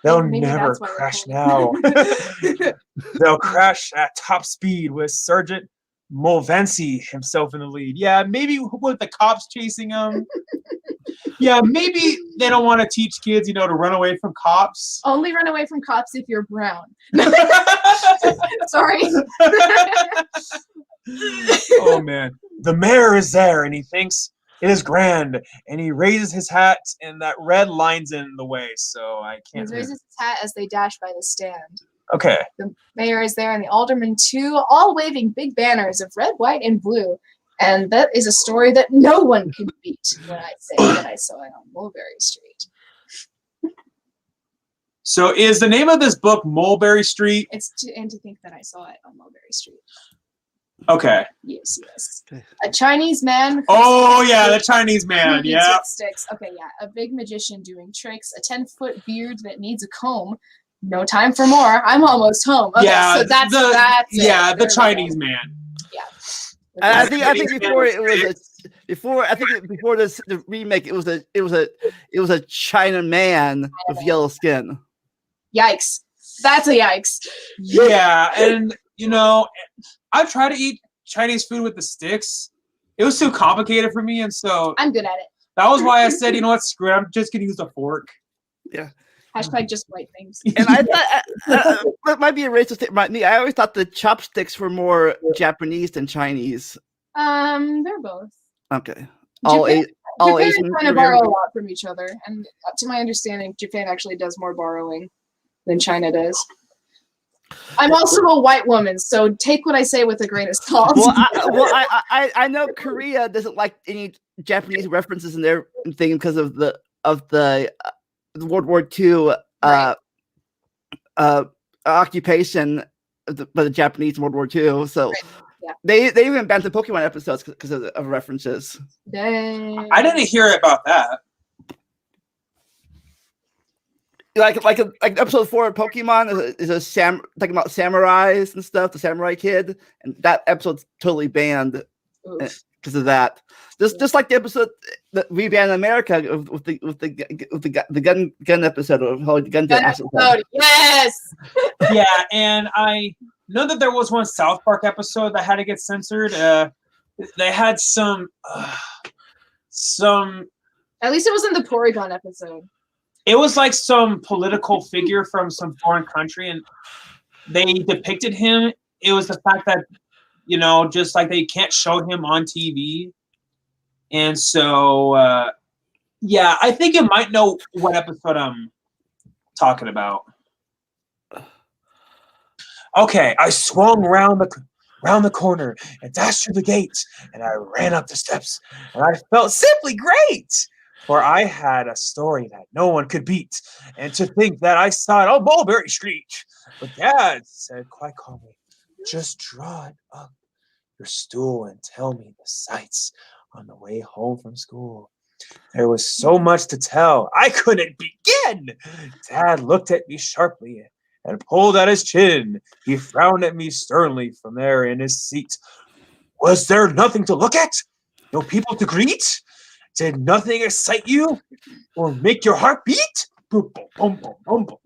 [SPEAKER 4] They'll
[SPEAKER 5] Maybe
[SPEAKER 4] never
[SPEAKER 5] that's why they're
[SPEAKER 4] crash
[SPEAKER 5] called-
[SPEAKER 4] now. They'll crash at top speed with Sergeant Mulvancy himself in the lead. Yeah, maybe with the cops chasing him. Yeah, maybe they don't want to teach kids, to run away from cops.
[SPEAKER 5] Only run away from cops if you're brown. Sorry.
[SPEAKER 4] Oh man, the mayor is there, and he thinks it is grand, and he raises his hat, and that red line's in the way, so I
[SPEAKER 5] He
[SPEAKER 4] can't.
[SPEAKER 5] raises his hat as they dash by the stand.
[SPEAKER 4] Okay.
[SPEAKER 5] The mayor is there, and the aldermen too, all waving big banners of red, white, and blue. And that is a story that no one can beat when I say that I saw it on Mulberry Street.
[SPEAKER 4] So is the name of this book Mulberry Street?
[SPEAKER 5] And to think that I saw it on Mulberry Street.
[SPEAKER 4] Okay.
[SPEAKER 5] Yes. A Chinese man.
[SPEAKER 4] Oh yeah, the Chinese man.
[SPEAKER 5] who eats
[SPEAKER 4] Yeah.
[SPEAKER 5] with sticks. Okay, yeah. A big magician doing tricks. A 10-foot beard that needs a comb. No time for more. I'm almost home. Okay,
[SPEAKER 4] Yeah.
[SPEAKER 5] so that's
[SPEAKER 4] the
[SPEAKER 5] it.
[SPEAKER 4] yeah the
[SPEAKER 5] There we go.
[SPEAKER 4] Chiniese man.
[SPEAKER 2] I think before it was before this the remake it was a China man with yellow skin.
[SPEAKER 5] Yikes. That's a yikes.
[SPEAKER 4] Yeah, and I've tried to eat Chinese food with the sticks. It was too complicated for me, and so
[SPEAKER 5] I'm good at it.
[SPEAKER 4] that was why I said, what, screw it, I'm just gonna use a fork.
[SPEAKER 2] Yeah.
[SPEAKER 5] Hashtag just white things.
[SPEAKER 2] And I thought that might be a racist thing about me. I always thought the chopsticks were more Japanese than Chinese.
[SPEAKER 5] They're both.
[SPEAKER 2] Okay. All
[SPEAKER 5] Japan
[SPEAKER 2] Asian.
[SPEAKER 5] kind of borrow a lot from each other, and to my understanding, Japan actually does more borrowing than China does. I'm also a white woman, so take what I say with a grain of salt.
[SPEAKER 2] Well, I know Korea doesn't like any Japanese references in their thing because of the World War II
[SPEAKER 5] Right.
[SPEAKER 2] occupation by the Japanese in World War II. So
[SPEAKER 5] Right. Yeah.
[SPEAKER 2] they even banned the Pokemon episodes because of references.
[SPEAKER 5] Dang.
[SPEAKER 4] I didn't hear about that.
[SPEAKER 2] Like episode 4 of Pokemon is talking about samurais and stuff, the Samurai Kid, and that episode's totally banned
[SPEAKER 5] Oof.
[SPEAKER 2] because of that. Just like the episode that we banned in America with the gun episode of how the gun did acid test.
[SPEAKER 5] Yes.
[SPEAKER 4] Yeah, and I know that there was one South Park episode that had to get censored. They had some.
[SPEAKER 5] At least it wasn't the Porygon episode.
[SPEAKER 4] It was like some political figure from some foreign country, and they depicted him. It was the fact that, just like they can't show him on TV. And so, yeah, I think you might know what episode I'm talking about. Okay, I swung round the corner and dashed through the gate, and I ran up the steps, and I felt simply great. For I had a story that no one could beat, and to think that I saw it on Mulberry Street. But Dad said quite calmly, just draw it up your stool and tell me the sights on the way home from school. There was so much to tell, I couldn't begin. Dad looked at me sharply and pulled at his chin. He frowned at me sternly from there in his seat. Was there nothing to look at? No people to greet? Did nothing excite you or make your heart beat? Boom, boom, boom, boom, boom, boom.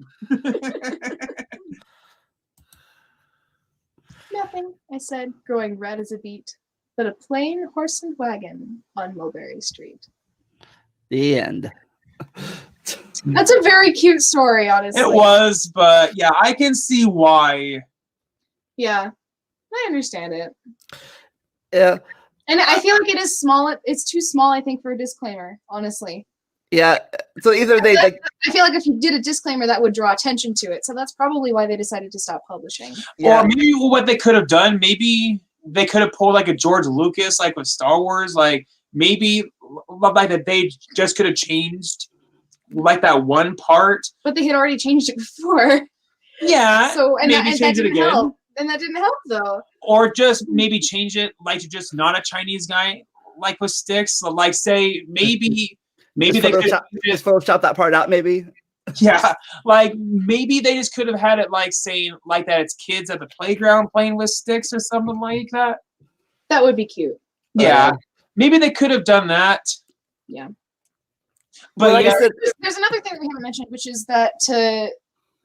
[SPEAKER 5] Nothing, I said, growing red as a beet, but a plain horse and wagon on Mulberry Street.
[SPEAKER 2] The end.
[SPEAKER 5] That's a very cute story, honestly.
[SPEAKER 4] It was, but yeah, I can see why.
[SPEAKER 5] Yeah, I understand it.
[SPEAKER 2] Yeah.
[SPEAKER 5] And I feel like it is small. It's too small, I think, for a disclaimer, honestly.
[SPEAKER 2] Yeah. So either they like,
[SPEAKER 5] I feel like if you did a disclaimer, that would draw attention to it. So that's probably why they decided to stop publishing.
[SPEAKER 2] yeah.
[SPEAKER 4] Or maybe what they could have done, maybe they could have pulled like a George Lucas, like with Star Wars, like maybe like that they just could have changed like that one part.
[SPEAKER 5] But they had already changed it before.
[SPEAKER 4] Yeah.
[SPEAKER 5] So and
[SPEAKER 4] maybe
[SPEAKER 5] that
[SPEAKER 4] change it
[SPEAKER 5] didn't
[SPEAKER 4] again.
[SPEAKER 5] help. And that didn't help though.
[SPEAKER 4] Or just maybe change it like to just not a Chinese guy, like with sticks. So, like say maybe they could
[SPEAKER 2] just Photoshop that part out, maybe.
[SPEAKER 4] yeah, like maybe they just could have had it like saying like that it's kids at the playground playing with sticks or something like that.
[SPEAKER 5] That would be cute.
[SPEAKER 4] Yeah, maybe they could have done that.
[SPEAKER 5] Yeah.
[SPEAKER 4] But
[SPEAKER 2] like
[SPEAKER 4] yeah,
[SPEAKER 2] I said,
[SPEAKER 5] There's another thing that we haven't mentioned, which is that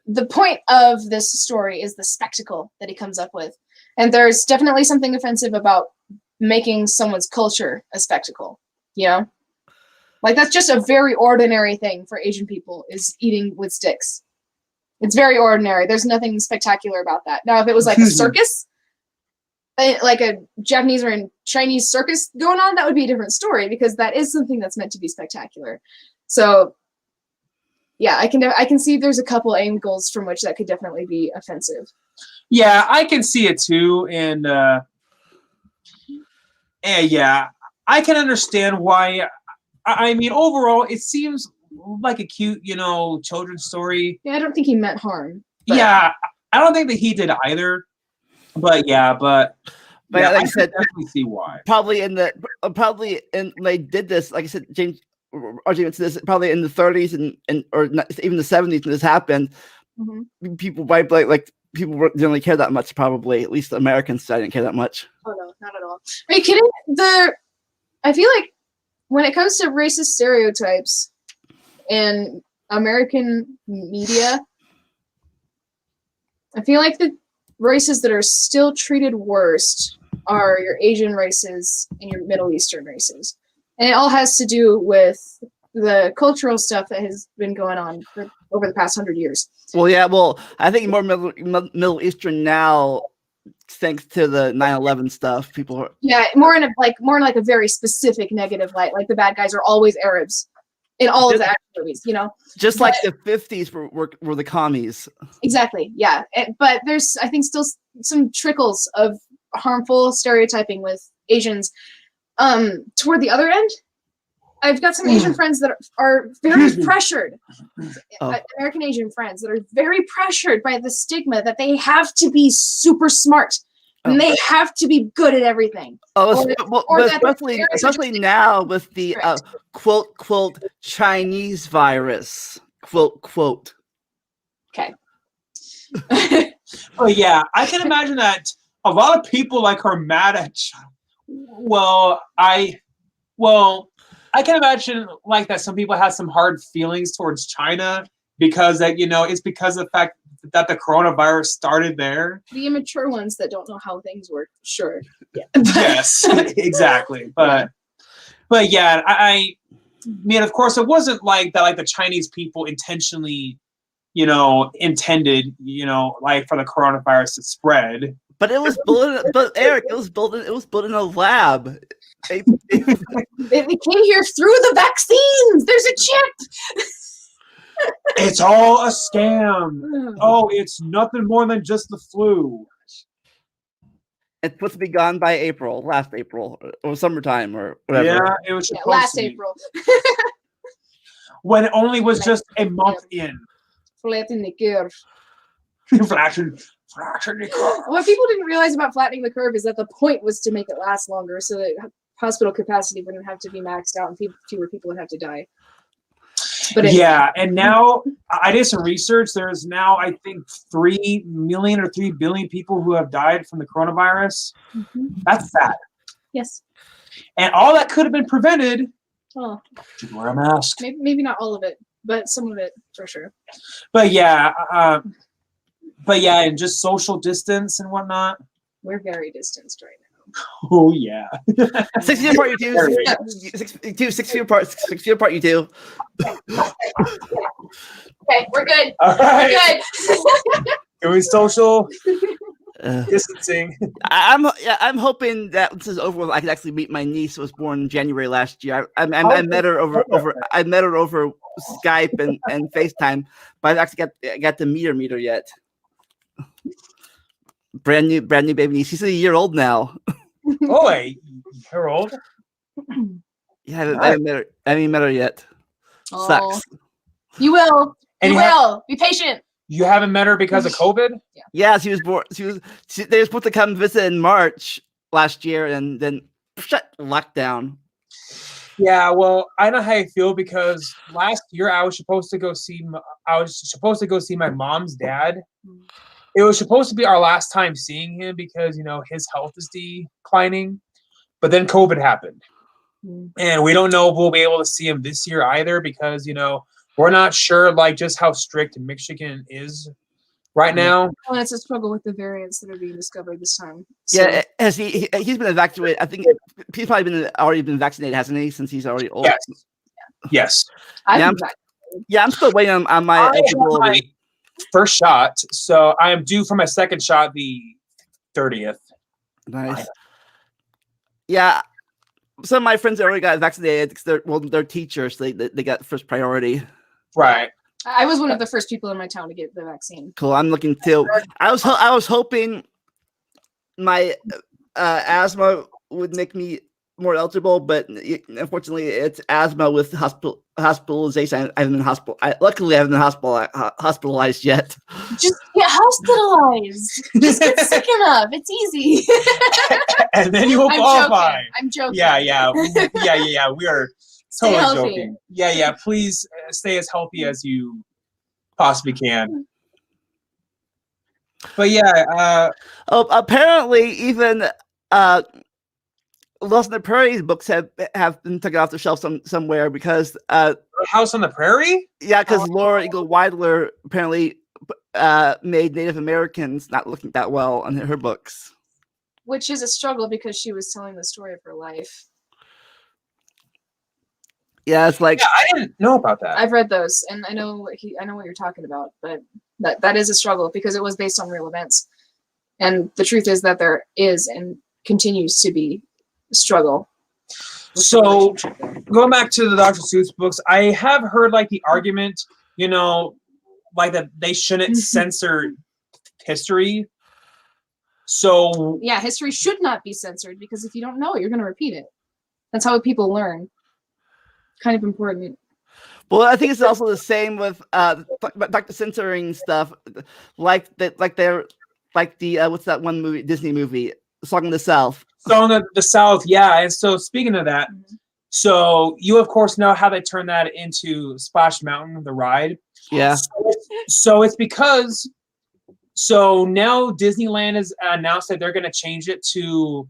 [SPEAKER 5] the point of this story is the spectacle that he comes up with. And there's definitely something offensive about making someone's culture a spectacle, you know? Like, that's just a very ordinary thing for Asian people, is eating with sticks. It's very ordinary. There's nothing spectacular about that. Now, if it was like a circus, like a Japanese or a Chinese circus going on, that would be a different story, because that is something that's meant to be spectacular. So, yeah, I can see there's a couple angles from which that could definitely be offensive.
[SPEAKER 4] yeah, I can see it too, and yeah, I can understand why. I mean, overall, it seems like a cute, children's story.
[SPEAKER 5] Yeah, I don't think he meant harm. But
[SPEAKER 4] Yeah, I don't think that he did either. But yeah,
[SPEAKER 2] But
[SPEAKER 4] yeah,
[SPEAKER 2] like
[SPEAKER 4] I
[SPEAKER 2] I said,
[SPEAKER 4] can definitely see why.
[SPEAKER 2] probably in they did this, like I said, James RJ went to this probably in the 30s and or not, even the 70s when this happened.
[SPEAKER 5] Mhm.
[SPEAKER 2] People people didn't really care that much, probably, at least the Americans didn't care that much.
[SPEAKER 5] Oh no, not at all. Are you kidding? I feel like when it comes to racist stereotypes in American media, I feel like the races that are still treated worst are your Asian races and your Middle Eastern races. And it all has to do with the cultural stuff that has been going on over the past 100 years.
[SPEAKER 2] Well, yeah, I think more Middle Eastern now, thanks to the 9/11 stuff. People are
[SPEAKER 5] more in a very specific negative light. Like the bad guys are always Arabs in all of the action movies,
[SPEAKER 2] just like the 50s were the commies.
[SPEAKER 5] Exactly, yeah. But there's, I think, still some trickles of harmful stereotyping with Asians. Toward the other end, I've got some Asian friends that are very pressured. American Asian friends that are very pressured by the stigma that they have to be super smart and they have to be good at everything.
[SPEAKER 2] Especially now with the quote Chinese virus, quote.
[SPEAKER 5] Okay.
[SPEAKER 4] Oh yeah, I can imagine that a lot of people are mad at China. I can imagine that some people have some hard feelings towards China because it's because of the fact that the coronavirus started there.
[SPEAKER 5] The immature ones that don't know how things work, sure. Yeah.
[SPEAKER 4] Yes, exactly. But yeah, I mean, of course, it wasn't like that. Like the Chinese people intentionally, intended, for the coronavirus to spread.
[SPEAKER 2] But it was built. But Eric, it was built in a lab.
[SPEAKER 5] They came here through the vaccines. There's a chip.
[SPEAKER 4] It's all a scam. Oh, it's nothing more than just the flu.
[SPEAKER 2] It's supposed to be gone by last April, or summertime, or whatever.
[SPEAKER 4] Yeah, it was
[SPEAKER 5] last April.
[SPEAKER 4] When it only was just a month in.
[SPEAKER 5] Flattening the curve.
[SPEAKER 4] Flattening the curve.
[SPEAKER 5] What people didn't realize about flattening the curve is that the point was to make it last longer, so that hospital capacity wouldn't have to be maxed out and fewer people would have to die. But
[SPEAKER 4] yeah, and now I did some research. There's now, I think, 3 million or 3 billion people who have died from the coronavirus.
[SPEAKER 5] Mm-hmm.
[SPEAKER 4] That's sad.
[SPEAKER 5] Yes.
[SPEAKER 4] And all that could have been prevented.
[SPEAKER 5] Oh,
[SPEAKER 4] Should wear a mask.
[SPEAKER 5] maybe not all of it, but some of it for sure.
[SPEAKER 4] But yeah, and just social distance and whatnot.
[SPEAKER 5] We're very distanced right now.
[SPEAKER 4] Oh yeah.
[SPEAKER 2] 6 feet apart, you two.
[SPEAKER 4] Very.
[SPEAKER 2] 6 feet apart. 6 feet apart, you two.
[SPEAKER 5] Okay, we're good.
[SPEAKER 4] All
[SPEAKER 5] We're
[SPEAKER 4] right.
[SPEAKER 5] good.
[SPEAKER 4] Doing social
[SPEAKER 2] Uh,
[SPEAKER 4] distancing.
[SPEAKER 2] I'm hoping that this is over with. I can actually meet my niece, who was born in January last year. I met her over Skype and FaceTime, but I've actually got to meet her yet. Brand new baby niece. She's a year old now.
[SPEAKER 4] Oh, wait, you're old.
[SPEAKER 2] Yeah, I haven't met her yet.
[SPEAKER 5] Oh,
[SPEAKER 2] Sucks.
[SPEAKER 5] you will.
[SPEAKER 4] And
[SPEAKER 5] You
[SPEAKER 4] you
[SPEAKER 5] will. Be patient.
[SPEAKER 4] You haven't met her because of COVID?
[SPEAKER 2] Yeah, she was born. They were supposed to come visit in March last year, and then lockdown.
[SPEAKER 4] Yeah, well, I know how you feel because last year I was supposed to go see my mom's dad. It was supposed to be our last time seeing him because his health is declining, but then COVID happened, and we don't know if we'll be able to see him this year either because we're not sure just how strict Michigan is right now.
[SPEAKER 5] Oh, it's a struggle with the variants that are being discovered this time. So,
[SPEAKER 2] Yeah, has he's been evacuated. I think he's probably already been vaccinated, hasn't he? Since he's already old.
[SPEAKER 4] Yes. Yes.
[SPEAKER 5] I'm
[SPEAKER 2] I'm still waiting on my
[SPEAKER 4] I have
[SPEAKER 2] eligibility.
[SPEAKER 4] my first shot, so I am due for my second shot the 30th.
[SPEAKER 2] Nice. Yeah, some of my friends already got vaccinated because they're teachers. They got first priority.
[SPEAKER 4] Right.
[SPEAKER 5] I was one of the first people in my town to get the vaccine.
[SPEAKER 2] Cool. I'm looking too. I was hoping my asthma would make me more eligible, but unfortunately, it's asthma with hospitalization. I haven't been luckily, I haven't been hospitalized yet.
[SPEAKER 5] Just get hospitalized. Just get sick enough. It's easy.
[SPEAKER 4] And then you will qualify.
[SPEAKER 5] I'm joking.
[SPEAKER 4] Yeah. We are
[SPEAKER 5] Stay
[SPEAKER 4] totally
[SPEAKER 5] healthy.
[SPEAKER 4] joking. Yeah. Please stay as healthy as you possibly can. But yeah.
[SPEAKER 2] Apparently, even Lost in the Prairie's books have been taken off the shelf somewhere because
[SPEAKER 4] House on the Prairie?
[SPEAKER 2] because Laura Eagle Weidler apparently made Native Americans not looking that well in her books.
[SPEAKER 5] Which is a struggle because she was telling the story of her life.
[SPEAKER 2] Yeah, it's like
[SPEAKER 4] Yeah, I didn't know about that.
[SPEAKER 5] I've read those, and I know what you're talking about, but that is a struggle because it was based on real events. And the truth is that there is and continues to be a struggle.
[SPEAKER 4] So going back to the Dr. Seuss books, I have heard the argument, that they shouldn't censor history. So
[SPEAKER 5] Yeah, history should not be censored because if you don't know it, you're going to repeat it. That's how people learn. Kind of important.
[SPEAKER 2] well, I think it's also the same with the censoring stuff, like the what's that one movie, Disney movie, Song of the South.
[SPEAKER 4] Song of the South, yeah. And so speaking of that, so you of course know how they turned that into Splash Mountain, the ride.
[SPEAKER 2] Yeah.
[SPEAKER 4] So it's because now Disneyland has announced that they're going to change it to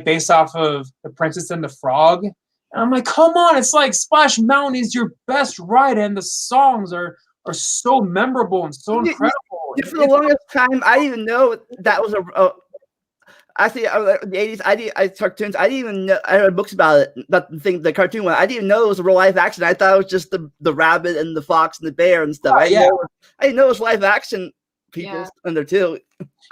[SPEAKER 4] based off of The Princess and the Frog. And I'm like, come on, it's Splash Mountain is your best ride, and the songs are so memorable and so incredible.
[SPEAKER 2] For the longest time, I didn't even know that was actually the 80s. I cartoons. I didn't even know. I read books about it. The cartoon one. I didn't even know it was a real live action. I thought it was just the rabbit and the fox and the bear and stuff. I didn't know it was live action people in there too.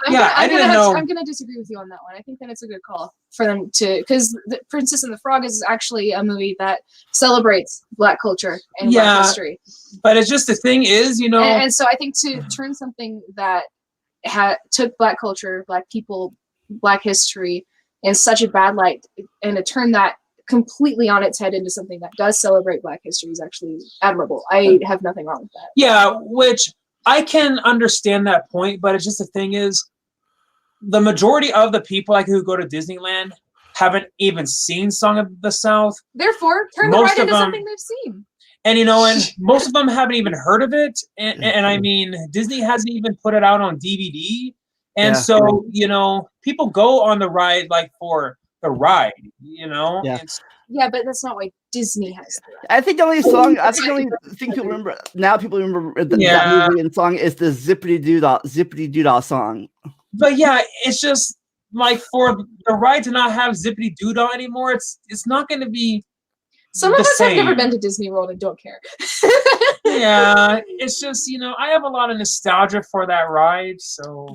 [SPEAKER 5] I'm
[SPEAKER 4] didn't know.
[SPEAKER 5] I'm going to disagree with you on that one. I think that it's a good call for them to, because The Princess and the Frog is actually a movie that celebrates Black culture and Black history.
[SPEAKER 4] But it's just the thing is,
[SPEAKER 5] and so I think to turn something that took Black culture, Black people, Black history in such a bad light, and to turn that completely on its head into something that does celebrate Black history is actually admirable. I have nothing wrong with that.
[SPEAKER 4] Yeah, which I can understand that point, but it's just the thing is, the majority of the people who go to Disneyland haven't even seen Song of the South.
[SPEAKER 5] Therefore, turn
[SPEAKER 4] Most
[SPEAKER 5] it right
[SPEAKER 4] of
[SPEAKER 5] into
[SPEAKER 4] them-
[SPEAKER 5] something they've seen.
[SPEAKER 4] And and most of them haven't even heard of it. And I mean, Disney hasn't even put it out on DVD. And so, people go on the ride for the ride. You know,
[SPEAKER 2] Yeah.
[SPEAKER 5] Yeah, but that's not why Disney has that.
[SPEAKER 2] I think the only song, I think the only thing people remember now, people remember that movie and song is the Zippity Doo song.
[SPEAKER 4] But yeah, it's just like for the ride to not have Zippity Doo Dah anymore. It's not going to be.
[SPEAKER 5] Some of
[SPEAKER 4] the
[SPEAKER 5] us have never
[SPEAKER 4] same.
[SPEAKER 5] been to Disney World and don't care.
[SPEAKER 4] Yeah, it's just, I have a lot of nostalgia for that ride, so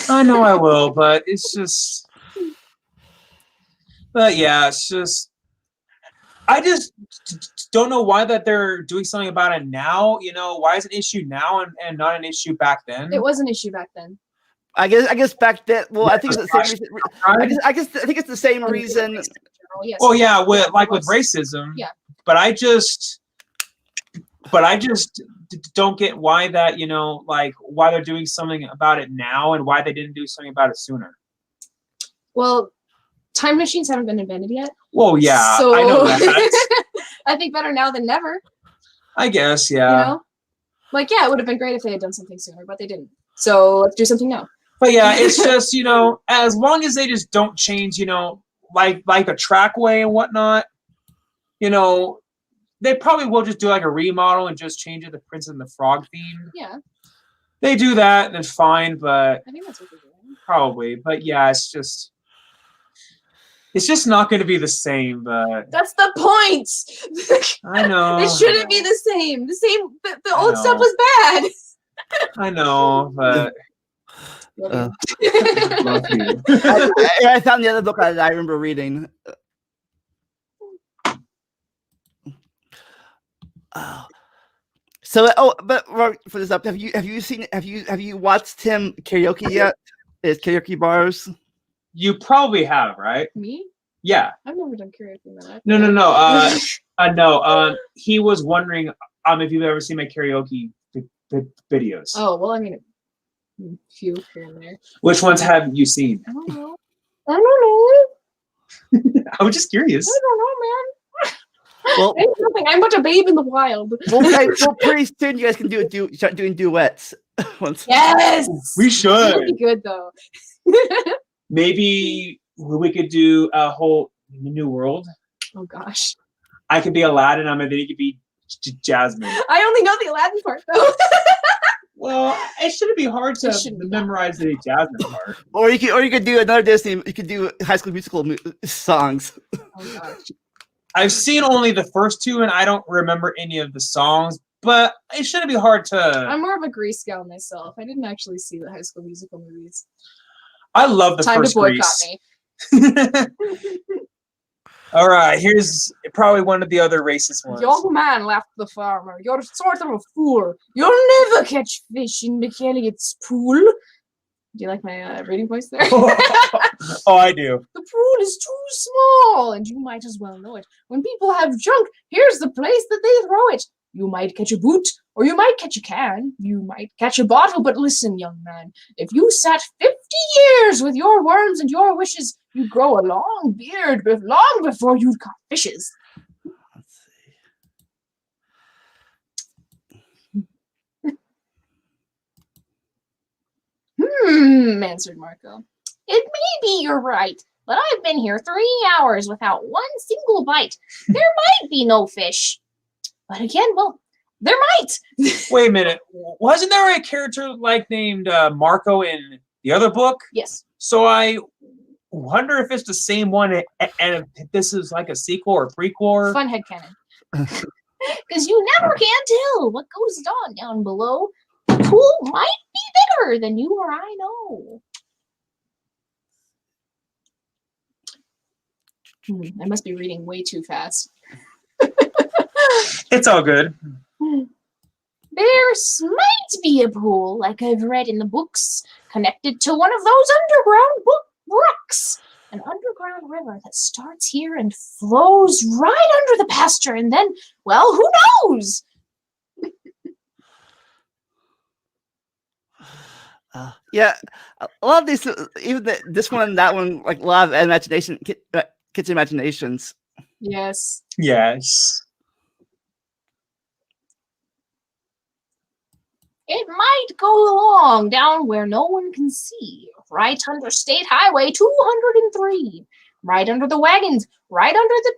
[SPEAKER 4] I know I will, but it's just, but yeah, it's just, I just don't know why that they're doing something about it now. Why is it an issue now and not an issue back then?
[SPEAKER 5] It was an issue back then.
[SPEAKER 2] I guess back then. Well, I think it's the same reason. I think it's the same reason.
[SPEAKER 5] Yes.
[SPEAKER 4] Well, yeah, with racism.
[SPEAKER 5] Yeah.
[SPEAKER 4] But I just don't get why that, like why they're doing something about it now and why they didn't do something about it sooner.
[SPEAKER 5] Well, time machines haven't been invented yet.
[SPEAKER 4] Well, yeah,
[SPEAKER 5] so
[SPEAKER 4] I know that.
[SPEAKER 5] I think better now than never.
[SPEAKER 4] I guess, yeah.
[SPEAKER 5] Like, yeah, it would have been great if they had done something sooner, but they didn't. So let's do something now.
[SPEAKER 4] But yeah, it's just, as long as they just don't change, like the trackway and whatnot, they probably will just do like a remodel and just change it to Prince and the Frog theme.
[SPEAKER 5] Yeah.
[SPEAKER 4] They do that, then fine, but
[SPEAKER 5] I think that's what they're doing.
[SPEAKER 4] Probably. But yeah, it's just not going to be the same, but
[SPEAKER 5] that's the point.
[SPEAKER 4] I know.
[SPEAKER 5] It shouldn't be the same. The old stuff was bad.
[SPEAKER 4] I know, but
[SPEAKER 5] Love
[SPEAKER 4] you.
[SPEAKER 2] I found the other book that I remember reading. But for this up, have you watched him karaoke yet? His karaoke bars.
[SPEAKER 4] You probably have, right?
[SPEAKER 5] Me?
[SPEAKER 4] Yeah.
[SPEAKER 5] I've never done karaoke in my life.
[SPEAKER 4] No. No. He was wondering if you've ever seen my karaoke videos.
[SPEAKER 5] Oh well, I mean, a few here and there.
[SPEAKER 4] Which ones have you seen?
[SPEAKER 5] I don't know.
[SPEAKER 4] I'm just curious.
[SPEAKER 5] I don't know, man.
[SPEAKER 2] Well,
[SPEAKER 5] I'm but a babe in the wild.
[SPEAKER 2] Well, pretty soon you guys can start doing duets.
[SPEAKER 5] Yes,
[SPEAKER 4] we should.
[SPEAKER 5] It would be good though.
[SPEAKER 4] Maybe we could do a whole new world.
[SPEAKER 5] Oh gosh.
[SPEAKER 4] I could be Aladdin. And then you could be Jasmine.
[SPEAKER 5] I only know the Aladdin part though.
[SPEAKER 4] Well, it shouldn't be hard to memorize the Jasmine part.
[SPEAKER 2] Or you could do another Disney. You could do High School Musical songs.
[SPEAKER 5] Oh gosh.
[SPEAKER 4] I've seen only the first two, and I don't remember any of the songs. But it shouldn't be hard to.
[SPEAKER 5] I'm more of a Grease gal myself. I didn't actually see the High School Musical movies.
[SPEAKER 4] I love the first Grease.
[SPEAKER 5] Time to boycott me.
[SPEAKER 4] All right, here's probably one of the other racist ones.
[SPEAKER 5] Young man, laughed the farmer. You're sort of a fool. You'll never catch fish in McElliott's pool. Do you like my reading voice there?
[SPEAKER 4] Oh, I do.
[SPEAKER 5] The pool is too small, and you might as well know it. When people have junk, here's the place that they throw it. You might catch a boot, or you might catch a can. You might catch a bottle, but listen, young man, if you sat 50 years with your worms and your wishes, you'd grow a long beard long before you'd caught fishes.
[SPEAKER 2] Let's see.
[SPEAKER 5] Answered Marco. It may be you're right, but I've been here 3 hours without one single bite. There might be no fish. But again, well, there might.
[SPEAKER 4] Wait a minute. Wasn't there a character named Marco in the other book?
[SPEAKER 5] Yes.
[SPEAKER 4] So I wonder if it's the same one and if this is like a sequel or prequel. Or...
[SPEAKER 5] Fun headcanon. Because you never can tell what goes on down below. The pool might be bigger than you or I know. I must be reading way too fast.
[SPEAKER 4] It's all good.
[SPEAKER 5] There might be a pool, like I've read in the books, connected to one of those underground brooks. An underground river that starts here and flows right under the pasture, and then, well, who knows?
[SPEAKER 2] Yeah, a lot of these, even this one and that one, like a lot of imagination, kids' imaginations.
[SPEAKER 5] Yes.
[SPEAKER 4] Yes.
[SPEAKER 5] It might go along down where no one can see, right under State Highway 203, right under the wagons, right under the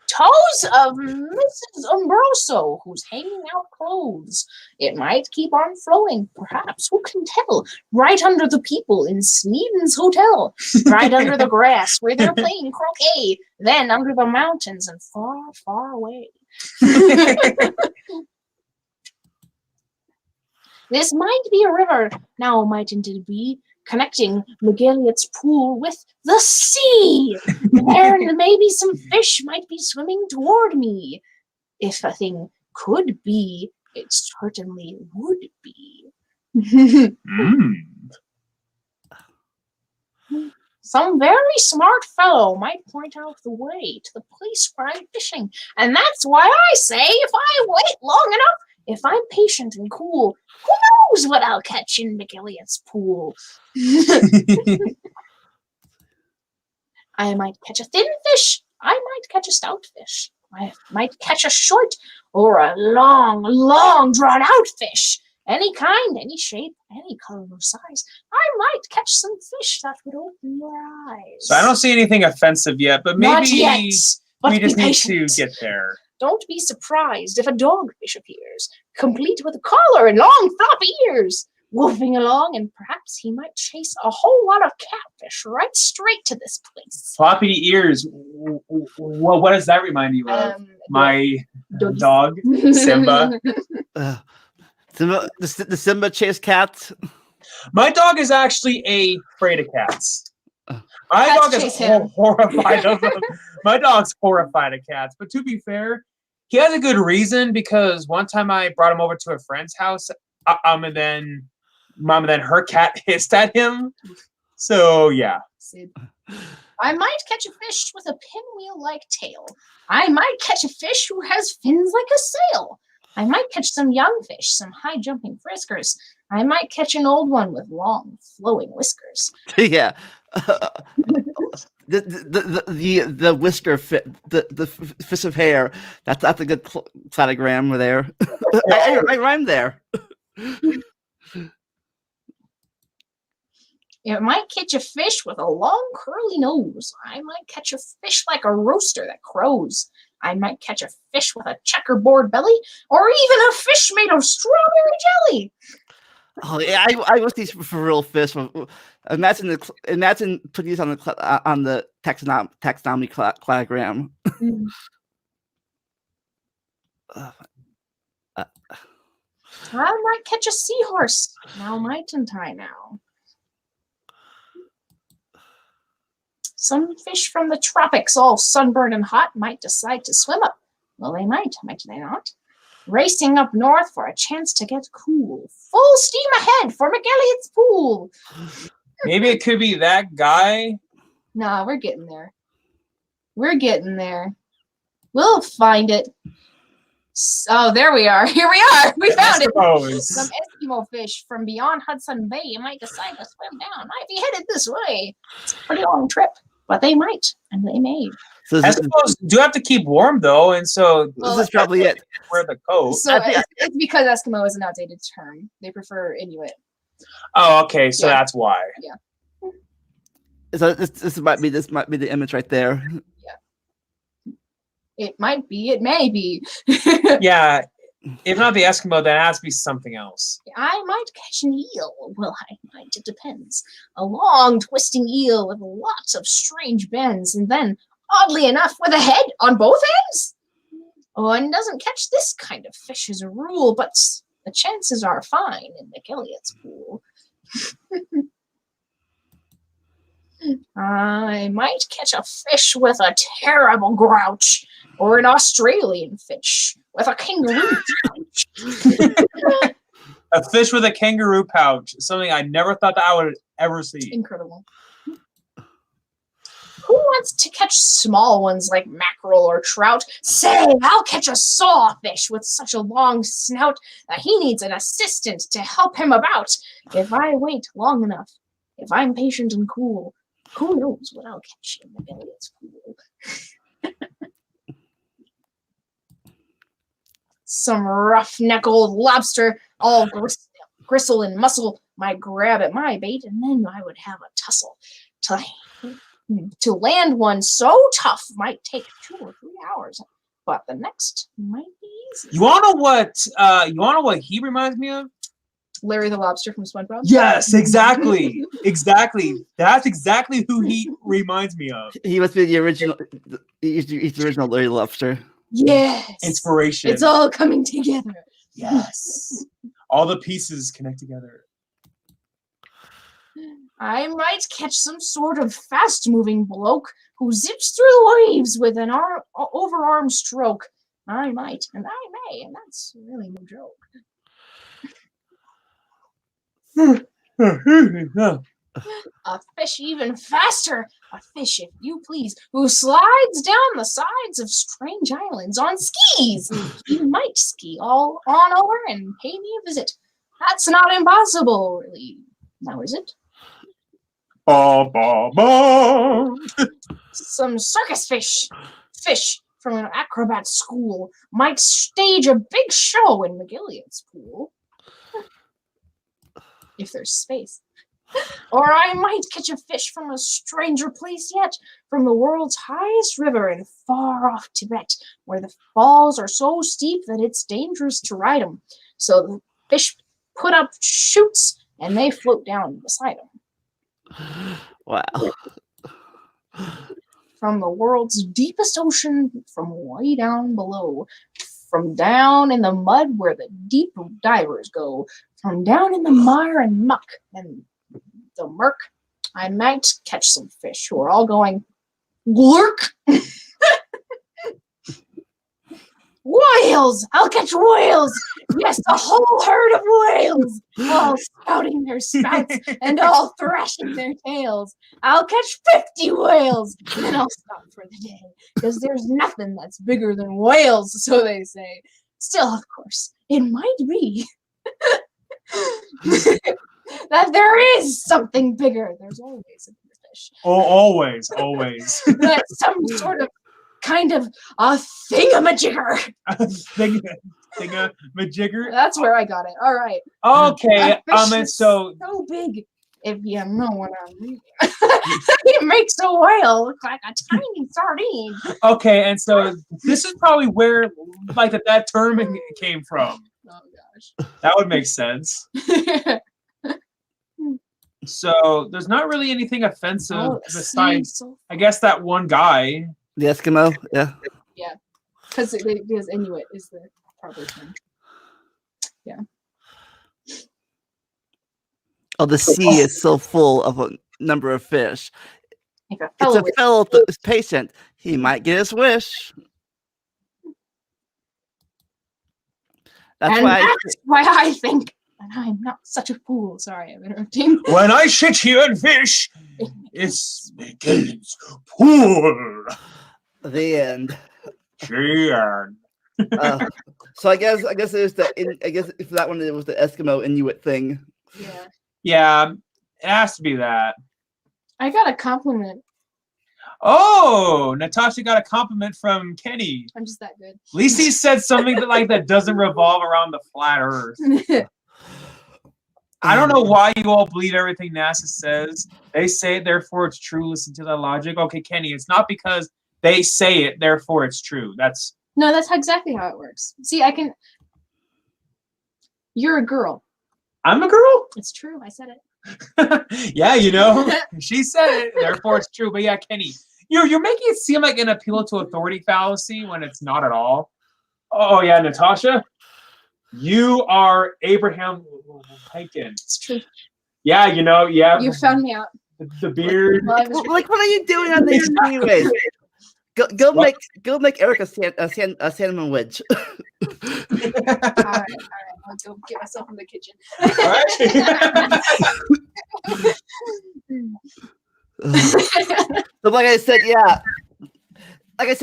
[SPEAKER 5] toes of Mrs. Umbroso, who's hanging out clothes. It might keep on flowing, perhaps, who can tell? Right under the people in Sneeden's Hotel, right under the grass where they're playing croquet, then under the mountains and far, far away. This might be a river, now mightn't it be, connecting McGilliott's pool with the sea. And maybe some fish might be swimming toward me. If a thing could be, it certainly would be. Some very smart fellow might point out the way to the place where I'm fishing. And that's why I say, if I wait long enough, if I'm patient and cool, who knows what I'll catch in McGilliott's pool? I might catch a thin fish. I might catch a stout fish. I might catch a short or a long, long drawn-out fish. Any kind, any shape, any color or size. I might catch some fish that would open your eyes.
[SPEAKER 4] So I don't see anything offensive yet, but maybe
[SPEAKER 5] Not yet, but
[SPEAKER 4] we just
[SPEAKER 5] be
[SPEAKER 4] need
[SPEAKER 5] patient.
[SPEAKER 4] to get there.
[SPEAKER 5] Don't be surprised if a dogfish appears, complete with a collar and long floppy ears, wolfing along, and perhaps he might chase a whole lot of catfish right straight to this place.
[SPEAKER 4] Floppy ears. What does that remind you of? My
[SPEAKER 5] doggies.
[SPEAKER 4] dog, Simba.
[SPEAKER 2] Simba, the Simba chase cat.
[SPEAKER 4] My dog is actually afraid of cats. My
[SPEAKER 5] Cats
[SPEAKER 4] dog is
[SPEAKER 5] chase him.
[SPEAKER 4] horrified of them. My dog's horrified of cats. But to be fair, he has a good reason, because one time I brought him over to a friend's house, and then Mom and then her cat hissed at him. So yeah.
[SPEAKER 5] I might catch a fish with a pinwheel-like tail. I might catch a fish who has fins like a sail. I might catch some young fish, some high-jumping friskers. I might catch an old one with long, flowing whiskers.
[SPEAKER 2] Yeah. The whisker fit the fist of hair. That's a good planogram there. I rhymed there.
[SPEAKER 5] It might catch a fish with a long curly nose. I might catch a fish like a rooster that crows. I might catch a fish with a checkerboard belly, or even a fish made of strawberry jelly.
[SPEAKER 2] Oh yeah, I wish these were for real fish. Imagine putting these on the taxonomy cladogram.
[SPEAKER 5] I might catch a seahorse. Now mightn't I now? Some fish from the tropics, all sunburned and hot, might decide to swim up. Well, they might they not? Racing up north for a chance to get cool. Full steam ahead for McGilliott's pool.
[SPEAKER 4] Maybe it could be that guy.
[SPEAKER 5] Nah, we're getting there. We're getting there. We'll find it. Oh, there we are. Here we are. We found it. Some Eskimo fish from beyond Hudson Bay might decide to swim down. Might be headed this way. It's a pretty long trip, but they might, and they may.
[SPEAKER 2] So
[SPEAKER 4] Eskimos do have to keep warm though, and so
[SPEAKER 2] this is probably it.
[SPEAKER 4] Wear the coat.
[SPEAKER 5] So it's because Eskimo is an outdated term. They prefer Inuit.
[SPEAKER 4] Oh, okay. So
[SPEAKER 5] Yeah.
[SPEAKER 4] that's why.
[SPEAKER 5] Yeah.
[SPEAKER 2] So this might be the image right there.
[SPEAKER 5] It might be. It may be.
[SPEAKER 4] Yeah. If not the Eskimo, then it has to be something else.
[SPEAKER 5] I might catch an eel. Well, I might. It depends. A long, twisting eel with lots of strange bends, and then, oddly enough, with a head on both ends. One doesn't catch this kind of fish as a rule, but the chances are fine in McGilliott's pool. I might catch a fish with a terrible grouch, or an Australian fish with a kangaroo pouch.
[SPEAKER 4] A fish with a kangaroo pouch. Something I never thought that I would ever see.
[SPEAKER 5] Incredible. Who wants to catch small ones like mackerel or trout? Say, I'll catch a sawfish with such a long snout that he needs an assistant to help him about. If I wait long enough, if I'm patient and cool, who knows what I'll catch in McGilliott's pool. Some roughneck old lobster, all Gristle and Muscle might grab at my bait, and then I would have a tussle. To land one so tough might take 2 or 3 hours, but the next might be easy.
[SPEAKER 4] You wanna know what he reminds me of?
[SPEAKER 5] Larry the Lobster from SpongeBob?
[SPEAKER 4] Yes, exactly. Exactly. That's exactly who he reminds me of.
[SPEAKER 2] He must be the original. He's the original Larry Lobster.
[SPEAKER 5] Yes.
[SPEAKER 4] Inspiration.
[SPEAKER 5] It's all coming together.
[SPEAKER 4] Yes. All the pieces connect together.
[SPEAKER 5] I might catch some sort of fast-moving bloke who zips through the waves with an overarm stroke. I might, and I may, and that's really no joke. A fish even faster, a fish, if you please, who slides down the sides of strange islands on skis. He might ski all on over and pay me a visit. That's not impossible, really. Now, is it?
[SPEAKER 4] Ba, ba, ba.
[SPEAKER 5] Some circus fish from an acrobat school, might stage a big show in McGilliot's pool. If there's space. Or I might catch a fish from a stranger place yet, from the world's highest river in far off Tibet, where the falls are so steep that it's dangerous to ride them. So the fish put up chutes and they float down beside them.
[SPEAKER 2] Wow.
[SPEAKER 5] From the world's deepest ocean, from way down below, from down in the mud where the deep divers go, from down in the mire and muck and the murk, I might catch some fish who are all going, glurk! Whales! I'll catch whales! Yes, a whole herd of whales! All spouting their spouts and all thrashing their tails. I'll catch 50 whales! And then I'll stop for the day. Because there's nothing that's bigger than whales, so they say. Still, of course, it might be that there is something bigger. There's always a bigger fish.
[SPEAKER 4] Oh, always, always.
[SPEAKER 5] That's some sort of kind of a thingamajigger.
[SPEAKER 4] Thingamajigger?
[SPEAKER 5] That's where I got it. All right.
[SPEAKER 4] Okay.
[SPEAKER 5] And
[SPEAKER 4] so
[SPEAKER 5] big, if you know what I mean. It makes a whale look like a tiny sardine.
[SPEAKER 4] okay, and so this is probably where like that term came from.
[SPEAKER 5] Oh gosh.
[SPEAKER 4] That would make sense. So there's not really anything offensive besides, I guess, that one guy.
[SPEAKER 2] The Eskimo, yeah.
[SPEAKER 5] Yeah, because Inuit is the proper term. Yeah.
[SPEAKER 2] Oh, the sea is so full of a number of fish.
[SPEAKER 5] If a
[SPEAKER 2] It's a
[SPEAKER 5] fellow
[SPEAKER 2] fellow patient. He might get his wish. That's
[SPEAKER 5] and
[SPEAKER 2] why.
[SPEAKER 5] that's why I think that I'm not such a fool. Sorry, I'm interrupting.
[SPEAKER 4] When I shit here and fish, it begins pool.
[SPEAKER 2] The end.
[SPEAKER 4] Cheer.
[SPEAKER 2] So I guess there's I guess if that one it was the Eskimo Inuit thing.
[SPEAKER 5] Yeah.
[SPEAKER 4] Yeah, it has to be that.
[SPEAKER 5] I got a compliment.
[SPEAKER 4] Oh, Natasha got a compliment from Kenny.
[SPEAKER 5] I'm just that good.
[SPEAKER 4] At least he said something that doesn't revolve around the flat Earth. I don't know why you all believe everything NASA says. They say it, therefore it's true. Listen to that logic. Okay, Kenny, it's not because they say it, therefore it's true. That's
[SPEAKER 5] exactly how it works. See, you're a girl.
[SPEAKER 4] I'm a girl?
[SPEAKER 5] It's true. I said it.
[SPEAKER 4] Yeah, you know, she said it, therefore it's true. But yeah, Kenny, you're making it seem like an appeal to authority fallacy when it's not at all. Oh yeah, Natasha, you are Abraham Lincoln.
[SPEAKER 5] It's true.
[SPEAKER 4] Yeah, you know, yeah.
[SPEAKER 5] You found me out.
[SPEAKER 4] The beard.
[SPEAKER 5] Well, I was
[SPEAKER 2] Like, what are you doing on these anyways? Go make Eric a cinnamon wedge.
[SPEAKER 5] all right. I'll go get myself in the kitchen.
[SPEAKER 2] But like I said,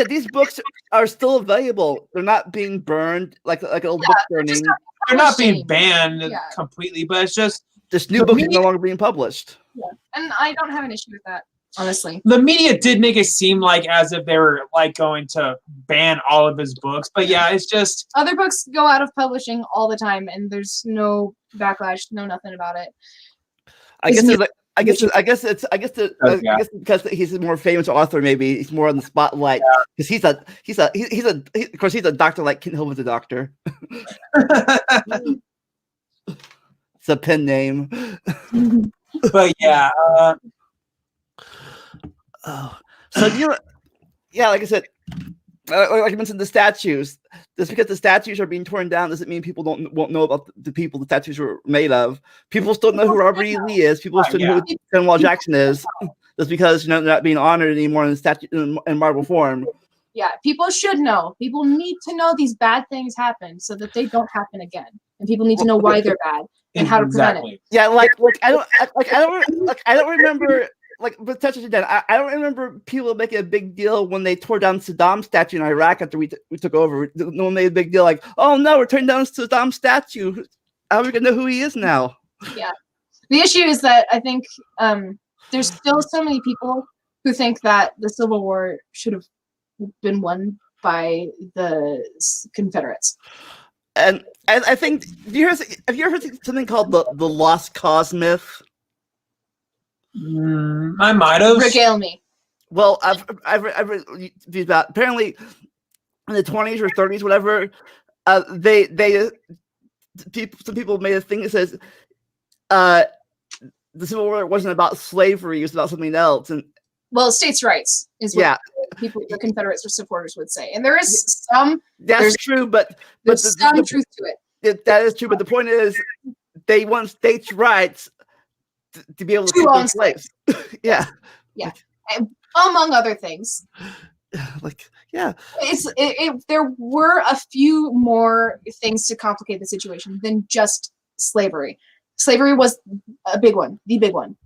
[SPEAKER 2] these books are still available. They're not being burned like old book burning.
[SPEAKER 4] They're not being banned
[SPEAKER 5] Yeah.
[SPEAKER 4] completely, but it's just
[SPEAKER 2] This new book is no longer being published.
[SPEAKER 5] Yeah. And I don't have an issue with that. honestly.
[SPEAKER 4] The media did make it seem like as if they were like going to ban all of his books, but yeah, it's just
[SPEAKER 5] Other books go out of publishing all the time, and there's no backlash, no nothing about it.
[SPEAKER 2] I guess
[SPEAKER 5] Isn't
[SPEAKER 2] it's because he's a more famous author. Maybe he's more on the spotlight because he's of course he's a doctor like Kent Hill was a doctor. It's a pen name.
[SPEAKER 4] but yeah,
[SPEAKER 2] So like I said, like I mentioned, the statues. Just because the statues are being torn down doesn't mean people won't know about the people the statues were made of. People still know who Robert E. Lee is. People still know who Stonewall Jackson is. Just because they're not being honored anymore in the statue in marble form.
[SPEAKER 5] Yeah, people should know. People need to know these bad things happen so that they don't happen again, and people need to know why they're bad and how to prevent it.
[SPEAKER 2] Yeah, I don't remember. Like, but touch it down. I don't remember people making a big deal when they tore down Saddam's statue in Iraq after we took over. No one made a big deal like, oh no, we're tearing down Saddam's statue. How are we gonna know who he is now?
[SPEAKER 5] Yeah, the issue is that I think there's still so many people who think that the Civil War should have been won by the Confederates.
[SPEAKER 2] And I think have you ever heard something called the lost cause myth?
[SPEAKER 4] I might have.
[SPEAKER 5] Regale me.
[SPEAKER 2] Well, I've read these about apparently in the 20s or 30s, whatever. Some people made a thing that says the Civil War wasn't about slavery; it was about something else. And
[SPEAKER 5] well, states' rights is what the Confederates supporters would say, and there is some.
[SPEAKER 2] That's true, but
[SPEAKER 5] there's some truth to it.
[SPEAKER 2] That is true, but the point is, they want states' rights to be able to
[SPEAKER 5] own
[SPEAKER 2] slaves. Yeah,
[SPEAKER 5] and among other things. There were a few more things to complicate the situation than just slavery. Slavery was a big one, the big one.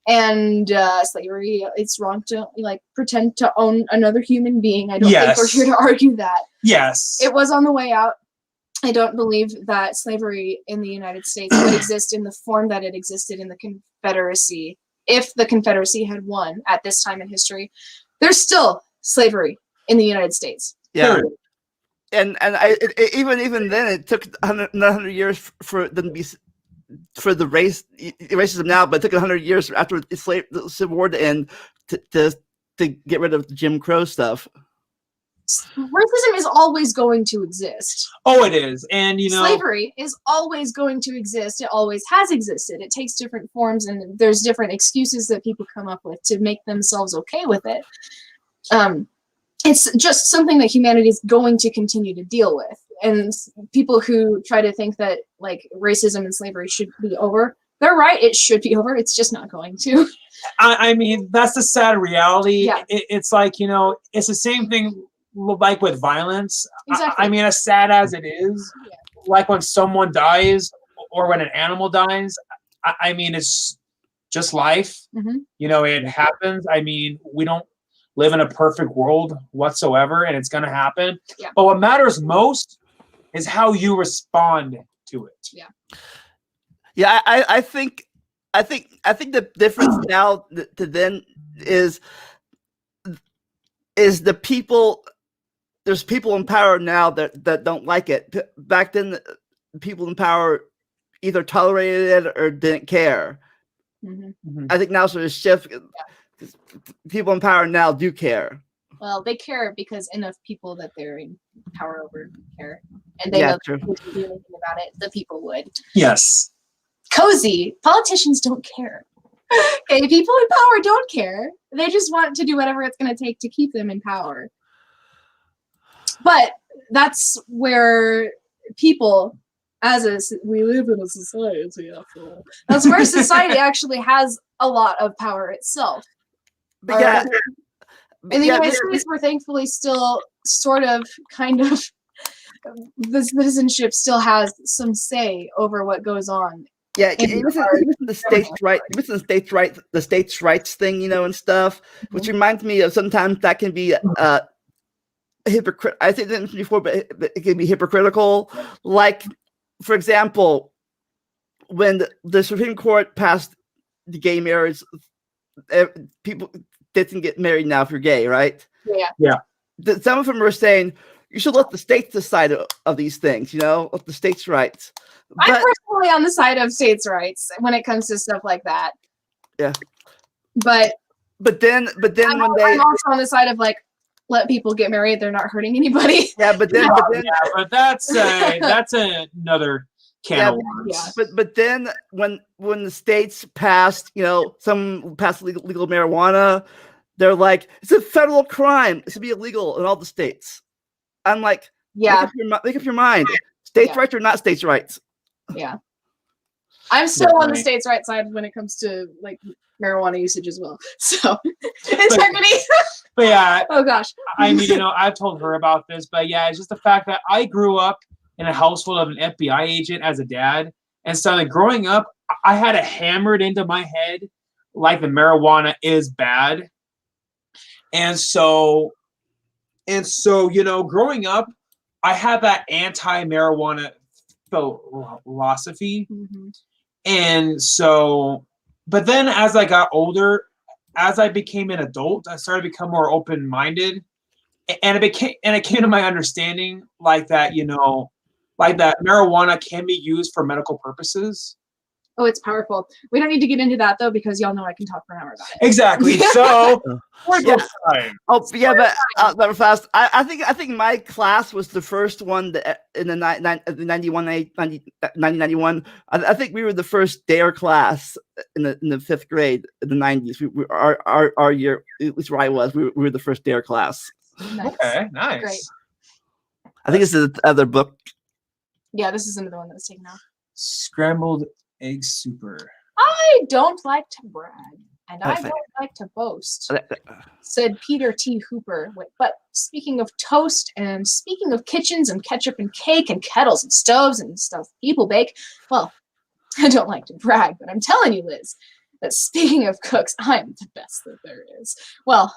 [SPEAKER 5] And slavery, it's wrong to pretend to own another human being. I don't think we're here to argue that.
[SPEAKER 4] Yes.
[SPEAKER 5] It was on the way out. I don't believe that slavery in the United States would exist in the form that it existed in the Confederacy. If the Confederacy had won at this time in history, there's still slavery in the United States.
[SPEAKER 2] Yeah. And even then, it took 100 years for them to be for the racism now, but it took 100 years after the Civil War to end to get rid of the Jim Crow stuff.
[SPEAKER 5] Racism is always going to exist.
[SPEAKER 4] Oh, it is. And
[SPEAKER 5] slavery is always going to exist. It always has existed. It takes different forms, and there's different excuses that people come up with to make themselves okay with it. It's just something that humanity is going to continue to deal with. And people who try to think that racism and slavery should be over, they're right. It should be over. It's just not going to.
[SPEAKER 4] I mean, that's the sad reality.
[SPEAKER 5] Yeah.
[SPEAKER 4] It's like, it's the same thing like with violence.
[SPEAKER 5] Exactly.
[SPEAKER 4] I mean, as sad as it is, like when someone dies or when an animal dies, I mean, it's just life.
[SPEAKER 5] Mm-hmm.
[SPEAKER 4] It happens. I mean, we don't live in a perfect world whatsoever, and it's going to happen.
[SPEAKER 5] Yeah.
[SPEAKER 4] But what matters most is how you respond to it.
[SPEAKER 5] Yeah.
[SPEAKER 2] Yeah, I think the difference now to then is the people. There's people in power now that don't like it. Back then, people in power either tolerated it or didn't care.
[SPEAKER 5] Mm-hmm.
[SPEAKER 4] Mm-hmm.
[SPEAKER 2] I think now sort of shift. Yeah. People in power now do care.
[SPEAKER 5] Well, they care because enough people that they're in power over care, and they know if they do anything about it, the people would.
[SPEAKER 4] Yes.
[SPEAKER 5] Cozy. Politicians don't care. Okay, people in power don't care. They just want to do whatever it's going to take to keep them in power. But that's where people, we live in a society after all. That's where society actually has a lot of power itself.
[SPEAKER 2] But yeah.
[SPEAKER 5] In the United States, we're thankfully still kind of, the citizenship still has some say over what goes on.
[SPEAKER 2] Yeah, even the states' rights thing, and stuff, which reminds me of sometimes that can be hypocrite. I said this before, but it can be hypocritical. Like, for example, when the Supreme Court passed the gay marriage people didn't get married now if you're gay, right?
[SPEAKER 5] Yeah.
[SPEAKER 2] Some of them were saying you should let the states decide of these things, let the states' rights.
[SPEAKER 5] I'm
[SPEAKER 2] But
[SPEAKER 5] personally on the side of states' rights when it comes to stuff like that.
[SPEAKER 2] Yeah.
[SPEAKER 5] But
[SPEAKER 2] then
[SPEAKER 5] I'm also on the side of like, let people get married. They're not hurting anybody.
[SPEAKER 2] Yeah, but
[SPEAKER 4] that's another can of worms.
[SPEAKER 2] Yeah. But then when the states passed, some passed legal marijuana, they're like, it's a federal crime. It should be illegal in all the states. I'm like, make up your mind. States' rights or not states' rights?
[SPEAKER 5] Yeah. I'm still on the states' right side when it comes to like marijuana usage as well. So integrity.
[SPEAKER 4] But yeah.
[SPEAKER 5] Oh gosh.
[SPEAKER 4] I mean, I've told her about this, but yeah, it's just the fact that I grew up in a household of an FBI agent as a dad, and so like growing up, I had it hammered into my head like the marijuana is bad, and so growing up, I had that anti-marijuana philosophy.
[SPEAKER 5] Mm-hmm.
[SPEAKER 4] And so, but then as I got older, as I became an adult, I started to become more open-minded, and it came to my understanding like that, like that marijuana can be used for medical purposes.
[SPEAKER 5] Oh, it's powerful. We don't need to get into that though, because y'all know I can talk for an hour about it.
[SPEAKER 4] Exactly. So,
[SPEAKER 2] time. Oh, yeah, but fast. I think my class was the first one that in the 1991. I think we were the first dare class in the fifth grade in the 90s. Our year, at least where I was, we were the first dare class.
[SPEAKER 5] Nice.
[SPEAKER 4] Okay, nice.
[SPEAKER 5] Great.
[SPEAKER 2] I think this is the other book.
[SPEAKER 5] Yeah, this is another one that was taken out.
[SPEAKER 4] Scrambled egg super.
[SPEAKER 5] I don't like to brag, and I don't like to boast, said Peter T. Hooper. But speaking of toast, and speaking of kitchens and ketchup and cake and kettles and stoves and stuff people bake, well, I don't like to brag, but I'm telling you, Liz, that speaking of cooks, I'm the best that there is. Well,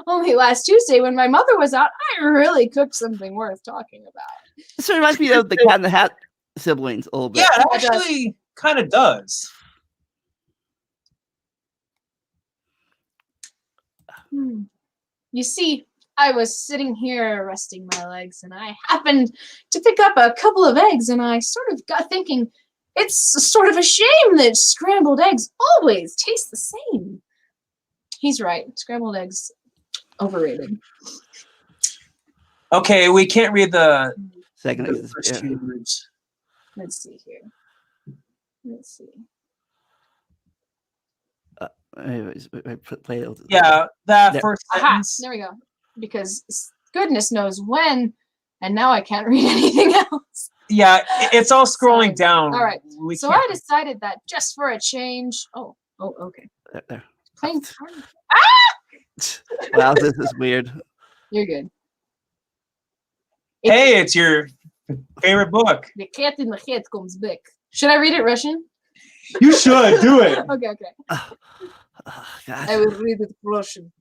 [SPEAKER 5] only last Tuesday when my mother was out, I really cooked something worth talking about.
[SPEAKER 2] This reminds me of the Cat in the Hat siblings a little bit.
[SPEAKER 4] Yeah, it actually kind of does.
[SPEAKER 5] You see, I was sitting here resting my legs, and I happened to pick up a couple of eggs, and I sort of got thinking, it's sort of a shame that scrambled eggs always taste the same. He's right. Scrambled eggs, overrated.
[SPEAKER 4] Okay, we can't read the
[SPEAKER 2] second.
[SPEAKER 5] Let's see here. Let's see.
[SPEAKER 4] Yeah, that first sentence.
[SPEAKER 5] There we go. Because goodness knows when, and now I can't read anything else.
[SPEAKER 4] Yeah, it's all scrolling down.
[SPEAKER 5] All right. So I decided that just for a change. Oh, okay.
[SPEAKER 2] There.
[SPEAKER 5] Playing.
[SPEAKER 2] Wow, this is weird.
[SPEAKER 5] You're good.
[SPEAKER 4] Hey, it's your favorite book.
[SPEAKER 5] The cat in the hat comes back. Should I read it Russian?
[SPEAKER 4] You should do it.
[SPEAKER 5] Okay. I will read it Russian.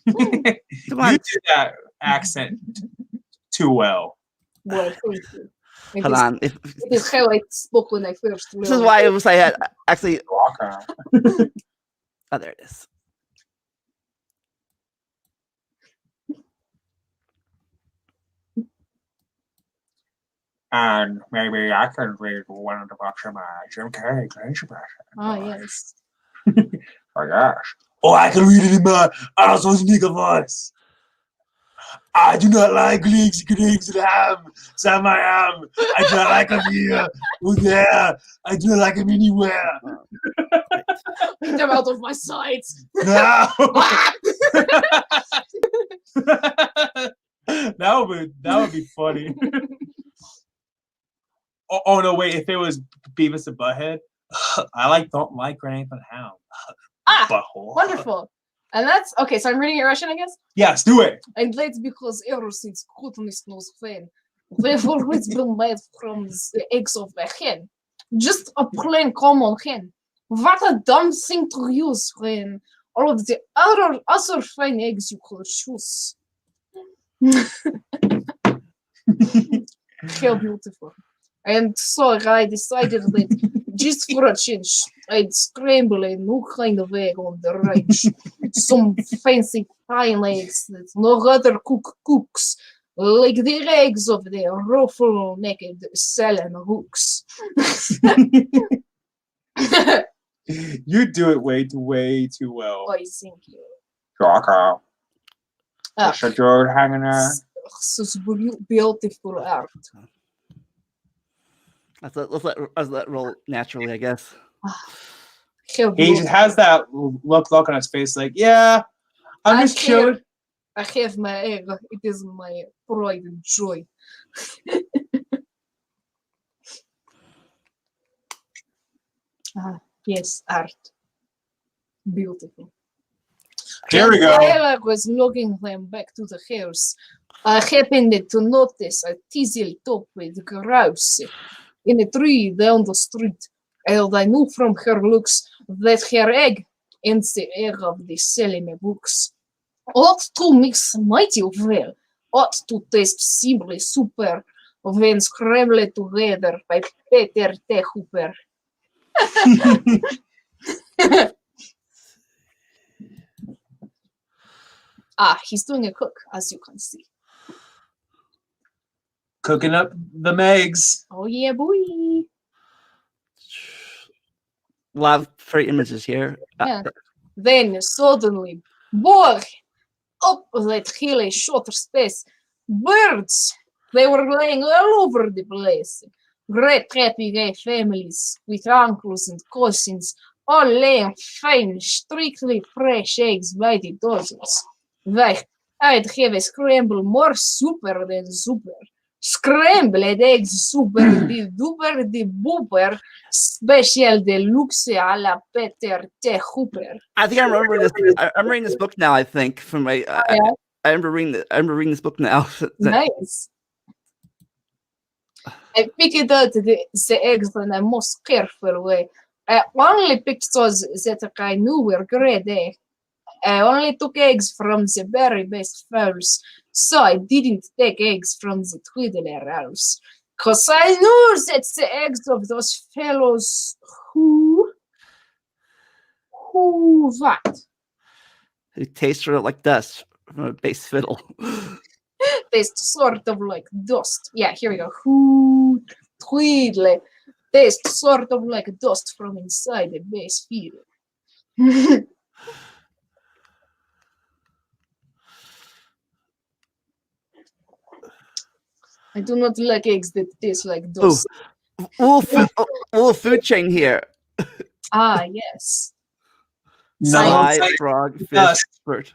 [SPEAKER 2] Come on.
[SPEAKER 4] You do that accent too well.
[SPEAKER 5] Well, thank you.
[SPEAKER 2] Hold on.
[SPEAKER 5] It is how I spoke when I first learned.
[SPEAKER 2] This is why I had actually. Oh, there it is.
[SPEAKER 4] And maybe I can read one of the books of my Jim Carrey.
[SPEAKER 5] Oh, yes.
[SPEAKER 4] Oh, gosh. Oh, I can read it in my Schwarzenegger voice. I do not like legs, and ham. Sam I am. I do not like them here or there. I do not like them anywhere.
[SPEAKER 5] Get them out of my sights.
[SPEAKER 4] No. That would be funny. Oh no! Wait, if it was Beavis and Butthead, don't like Granny but ham. Butthole.
[SPEAKER 5] Wonderful. And that's okay. So I'm reading it Russian, I guess.
[SPEAKER 4] Yes, do it.
[SPEAKER 5] And that's because ever since goodness knows when, therefore it's been made from the eggs of the hen, just a plain common hen. What a dumb thing to use when all of the other fine eggs you could choose. How beautiful. And so I decided that Just for a change, I'd scramble a new kind of egg on the range. Some fancy fine eggs that no other cook cooks, like the eggs of the ruffle-necked Salon hooks.
[SPEAKER 4] You do it way too well.
[SPEAKER 5] I think you.
[SPEAKER 4] Caw.
[SPEAKER 5] Ah,
[SPEAKER 4] Shut your hanging there.
[SPEAKER 5] such beautiful art.
[SPEAKER 2] Let's let roll naturally, I guess.
[SPEAKER 5] Have
[SPEAKER 4] He
[SPEAKER 5] you-
[SPEAKER 4] just has that look on his face, like, yeah, I'm just chilling.
[SPEAKER 5] I have my egg. It is my pride and joy. Yes, art. Beautiful.
[SPEAKER 4] Here we
[SPEAKER 5] And
[SPEAKER 4] go.
[SPEAKER 5] while I was logging them back to the house, I happened to notice a teasel top with grouse in a tree down the street, and I knew from her looks that her egg and the egg of the selling books ought to mix mighty well, ought to taste simply super when scrambled together by Peter T. Hooper. He's doing a cook, as you can see.
[SPEAKER 4] Cooking up the Megs.
[SPEAKER 5] Oh yeah, boy.
[SPEAKER 2] A lot of pretty images here.
[SPEAKER 5] Yeah. Then suddenly, boy, up that hilly shorter space, birds. They were laying all over the place. Great happy gay families with uncles and cousins, all laying fine, strictly fresh eggs by the dozens. Why, I'd have a scramble more super than super. Scrambled eggs super the duper the booper special deluxe a la Peter T. Hooper.
[SPEAKER 2] I think I'm remembering this. I'm reading this book now. I think from my. I remember reading this book now.
[SPEAKER 5] Nice. I picked out the eggs in the most careful way. I only picked those that I knew were grade A. I only took eggs from the very best fowls, so I didn't take eggs from the Twiddler owls. Cause I knew that the eggs of those fellows who what?
[SPEAKER 2] Who tastes sort of like dust from a bass fiddle.
[SPEAKER 5] Taste sort of like dust. Yeah, here we go. Who Twiddler taste sort of like dust from inside a bass fiddle. I do not like eggs that taste like dust.
[SPEAKER 2] Little food chain here.
[SPEAKER 5] Yes.
[SPEAKER 2] Fly,
[SPEAKER 4] Nice.
[SPEAKER 2] frog, fish,
[SPEAKER 4] Dust.
[SPEAKER 2] bird.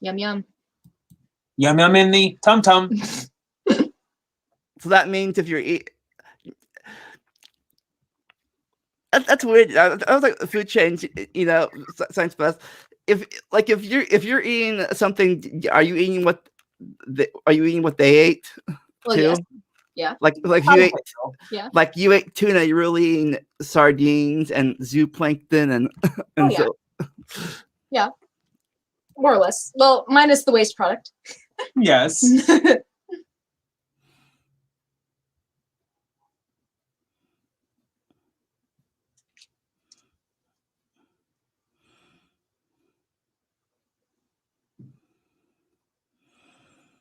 [SPEAKER 5] Yum yum.
[SPEAKER 4] Yum yum in the tum tum.
[SPEAKER 2] So that means if you're that's weird. I was like food chains, science best. If you're eating something, are you eating what they ate
[SPEAKER 5] Well,
[SPEAKER 2] too?
[SPEAKER 5] yes. Yeah.
[SPEAKER 2] Like
[SPEAKER 5] Yeah.
[SPEAKER 2] you ate tuna, you're really eating sardines and zooplankton and
[SPEAKER 5] Oh, yeah.
[SPEAKER 2] so
[SPEAKER 5] More or less. Well, minus the waste product.
[SPEAKER 4] Yes.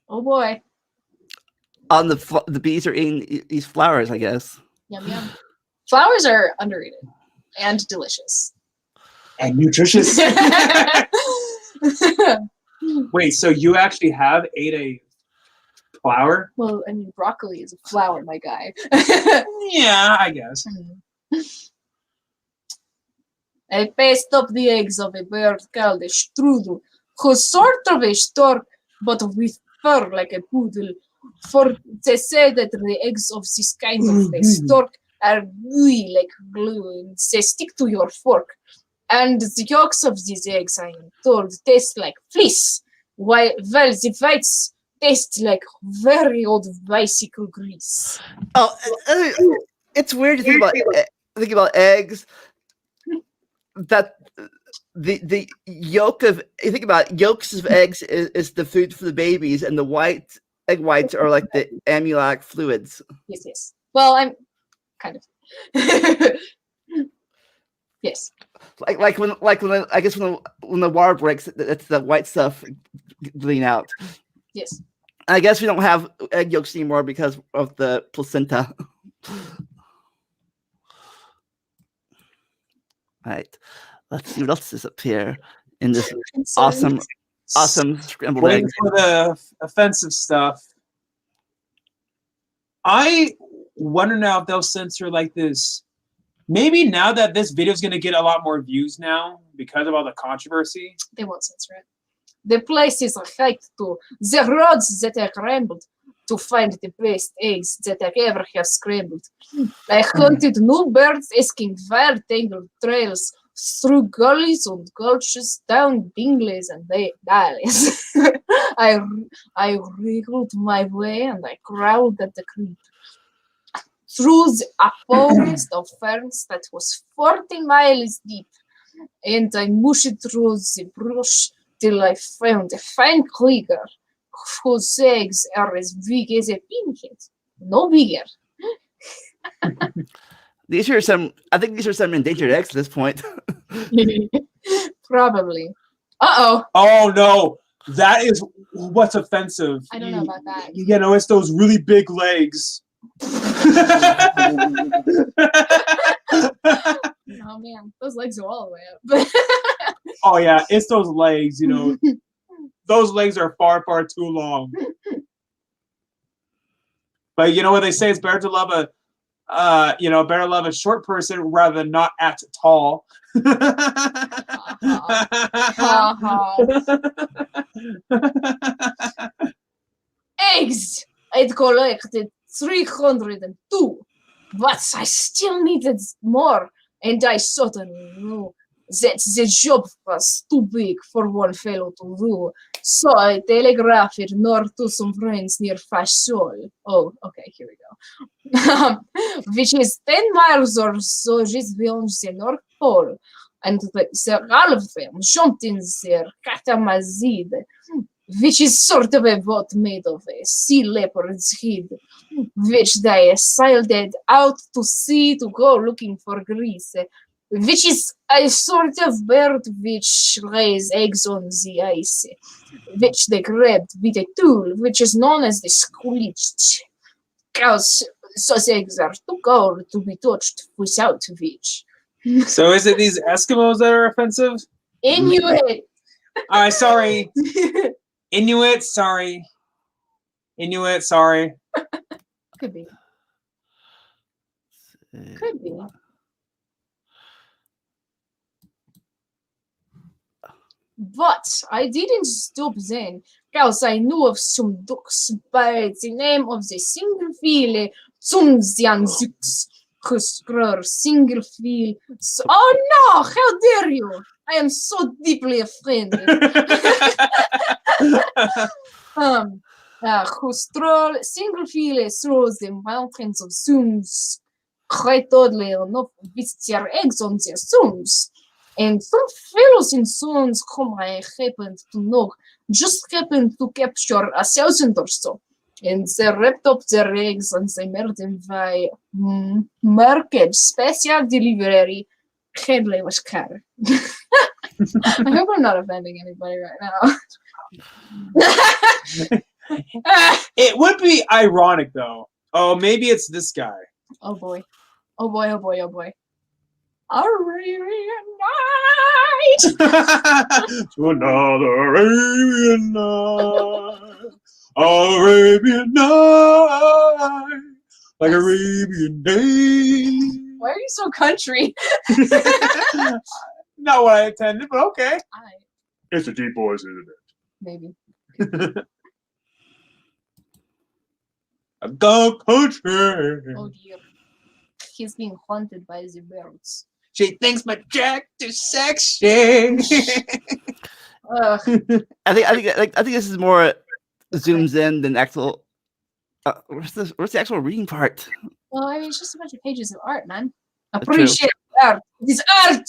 [SPEAKER 5] Oh boy.
[SPEAKER 2] on the bees are eating these flowers, I guess.
[SPEAKER 5] Yum yum. Flowers are underrated and delicious.
[SPEAKER 4] And nutritious. Wait, so you actually have ate a flower?
[SPEAKER 5] Well, I mean, broccoli is a flower, my guy.
[SPEAKER 4] Yeah, I guess.
[SPEAKER 5] I paced up the eggs of a bird called a strudel, who's sort of a stork, but with fur like a poodle. For they say that the eggs of this kind of a stork are gooey like glue, and they stick to your fork. And the yolks of these eggs, I am told, taste like fleece, while the whites taste like very old bicycle grease.
[SPEAKER 2] Oh, it's weird to think about eggs. That the yolk of you think about yolks of eggs is the food for the babies, and the egg whites are like the amniotic fluids.
[SPEAKER 5] Yes, yes. Well, I'm kind of. Yes.
[SPEAKER 2] Like when I guess when the water breaks, it's the white stuff bleeding out.
[SPEAKER 5] Yes.
[SPEAKER 2] I guess we don't have egg yolks anymore because of the placenta. All right, let's see what else is up here in this awesome scrambled
[SPEAKER 4] Waiting
[SPEAKER 2] egg.
[SPEAKER 4] for the offensive stuff. I wonder now if they'll censor like this. Maybe now that this video is going to get a lot more views now because of all the controversy.
[SPEAKER 5] They won't censor it. The place is hiked to the roads that are scrambled to find the best eggs that I ever have scrambled. I hunted new birds, asking fire-tangled trails through gullies and gulches, down dingleys and valleys. I wriggled my way and I crawled at the creek. Through a forest of ferns that was 40 miles deep, and I mushed through the brush till I found a fine creature whose eggs are as big as a pinhead, no bigger.
[SPEAKER 2] These are some. I think these are some endangered eggs at this point.
[SPEAKER 5] Probably. Uh-oh.
[SPEAKER 4] Oh no, that is what's offensive.
[SPEAKER 5] I don't know about that.
[SPEAKER 4] You know, it's those really big legs.
[SPEAKER 5] Oh man, those legs go all the way up.
[SPEAKER 4] Oh yeah, it's those legs, you know. Those legs are far, far too long. But you know what they say? It's better to love better love a short person rather than not at tall.
[SPEAKER 5] Eggs! I'd collected 302, but I still needed more, and I suddenly knew that the job was too big for one fellow to do. So I telegraphed north to some friends near Fasol. Oh, okay, here we go. Which is 10 miles or so just beyond the North Pole. And all of them jumped in their catamazid, which is sort of a boat made of a sea leopard's head, which they sailed out to sea to go looking for grease, which is a sort of bird which lays eggs on the ice, which they grabbed with a tool, which is known as the squelch. Cows, those eggs are too cold to be touched without which.
[SPEAKER 4] So is it these Eskimos that are offensive?
[SPEAKER 5] Inuit!
[SPEAKER 4] Sorry. Inuit, sorry. Inuit, sorry.
[SPEAKER 5] Could be. Could be. But I didn't stop then, because I knew of some ducks by the name of the single file Zumzianzux, whose single file. Oh no! How dare you! I am so deeply offended. Who stroll single file through the mountains of Zooms, quite oddly enough, with their eggs on their Zooms. And some fellows in Zooms whom I happened to know just happened to capture 1,000 or so. And they wrapped up their eggs and they mailed them by market special delivery. Henley was car. I hope I'm not offending anybody right now.
[SPEAKER 4] It would be ironic though. Oh, maybe it's this guy.
[SPEAKER 5] Oh boy. Oh boy, oh boy, oh boy. Arabian night!
[SPEAKER 4] To another Arabian night. Arabian night. Like Arabian day.
[SPEAKER 5] Why are you so country?
[SPEAKER 4] Not what I intended, but okay.
[SPEAKER 5] I
[SPEAKER 4] It's a deep voice, isn't
[SPEAKER 5] maybe.
[SPEAKER 4] it? Go country.
[SPEAKER 5] Oh dear. He's being haunted by the birds.
[SPEAKER 4] She thinks my Jack too sexy.
[SPEAKER 5] Ugh.
[SPEAKER 2] I think this is more zooms in than actual. Where's the actual reading part?
[SPEAKER 5] Well, I mean, it's just a bunch of pages of art, man.
[SPEAKER 2] That's true.
[SPEAKER 5] Appreciate art. It is art!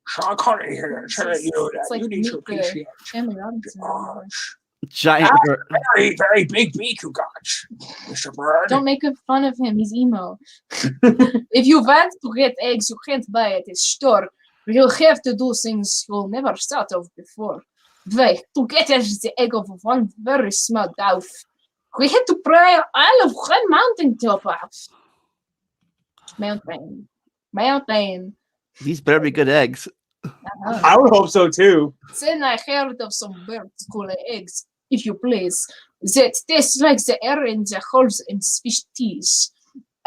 [SPEAKER 4] Sean Connery here to tell you that
[SPEAKER 5] It's like
[SPEAKER 4] you need to
[SPEAKER 5] meet the
[SPEAKER 4] appreciate
[SPEAKER 5] Family Robinson.
[SPEAKER 4] art.
[SPEAKER 2] Giant bird.
[SPEAKER 4] Very, very big beak you got, Mr. Bird.
[SPEAKER 5] Don't make fun of him. He's emo. If you want to get eggs, you can't buy at a store. You have to do things you'll never thought of before. Like, to get the egg of one very small dove, we had to pry all of one mountain top off. Mountain.
[SPEAKER 2] These better be good eggs.
[SPEAKER 4] I would hope so too.
[SPEAKER 5] Then I heard of some birds called eggs, if you please, that taste like the air in the holes in fish teeth.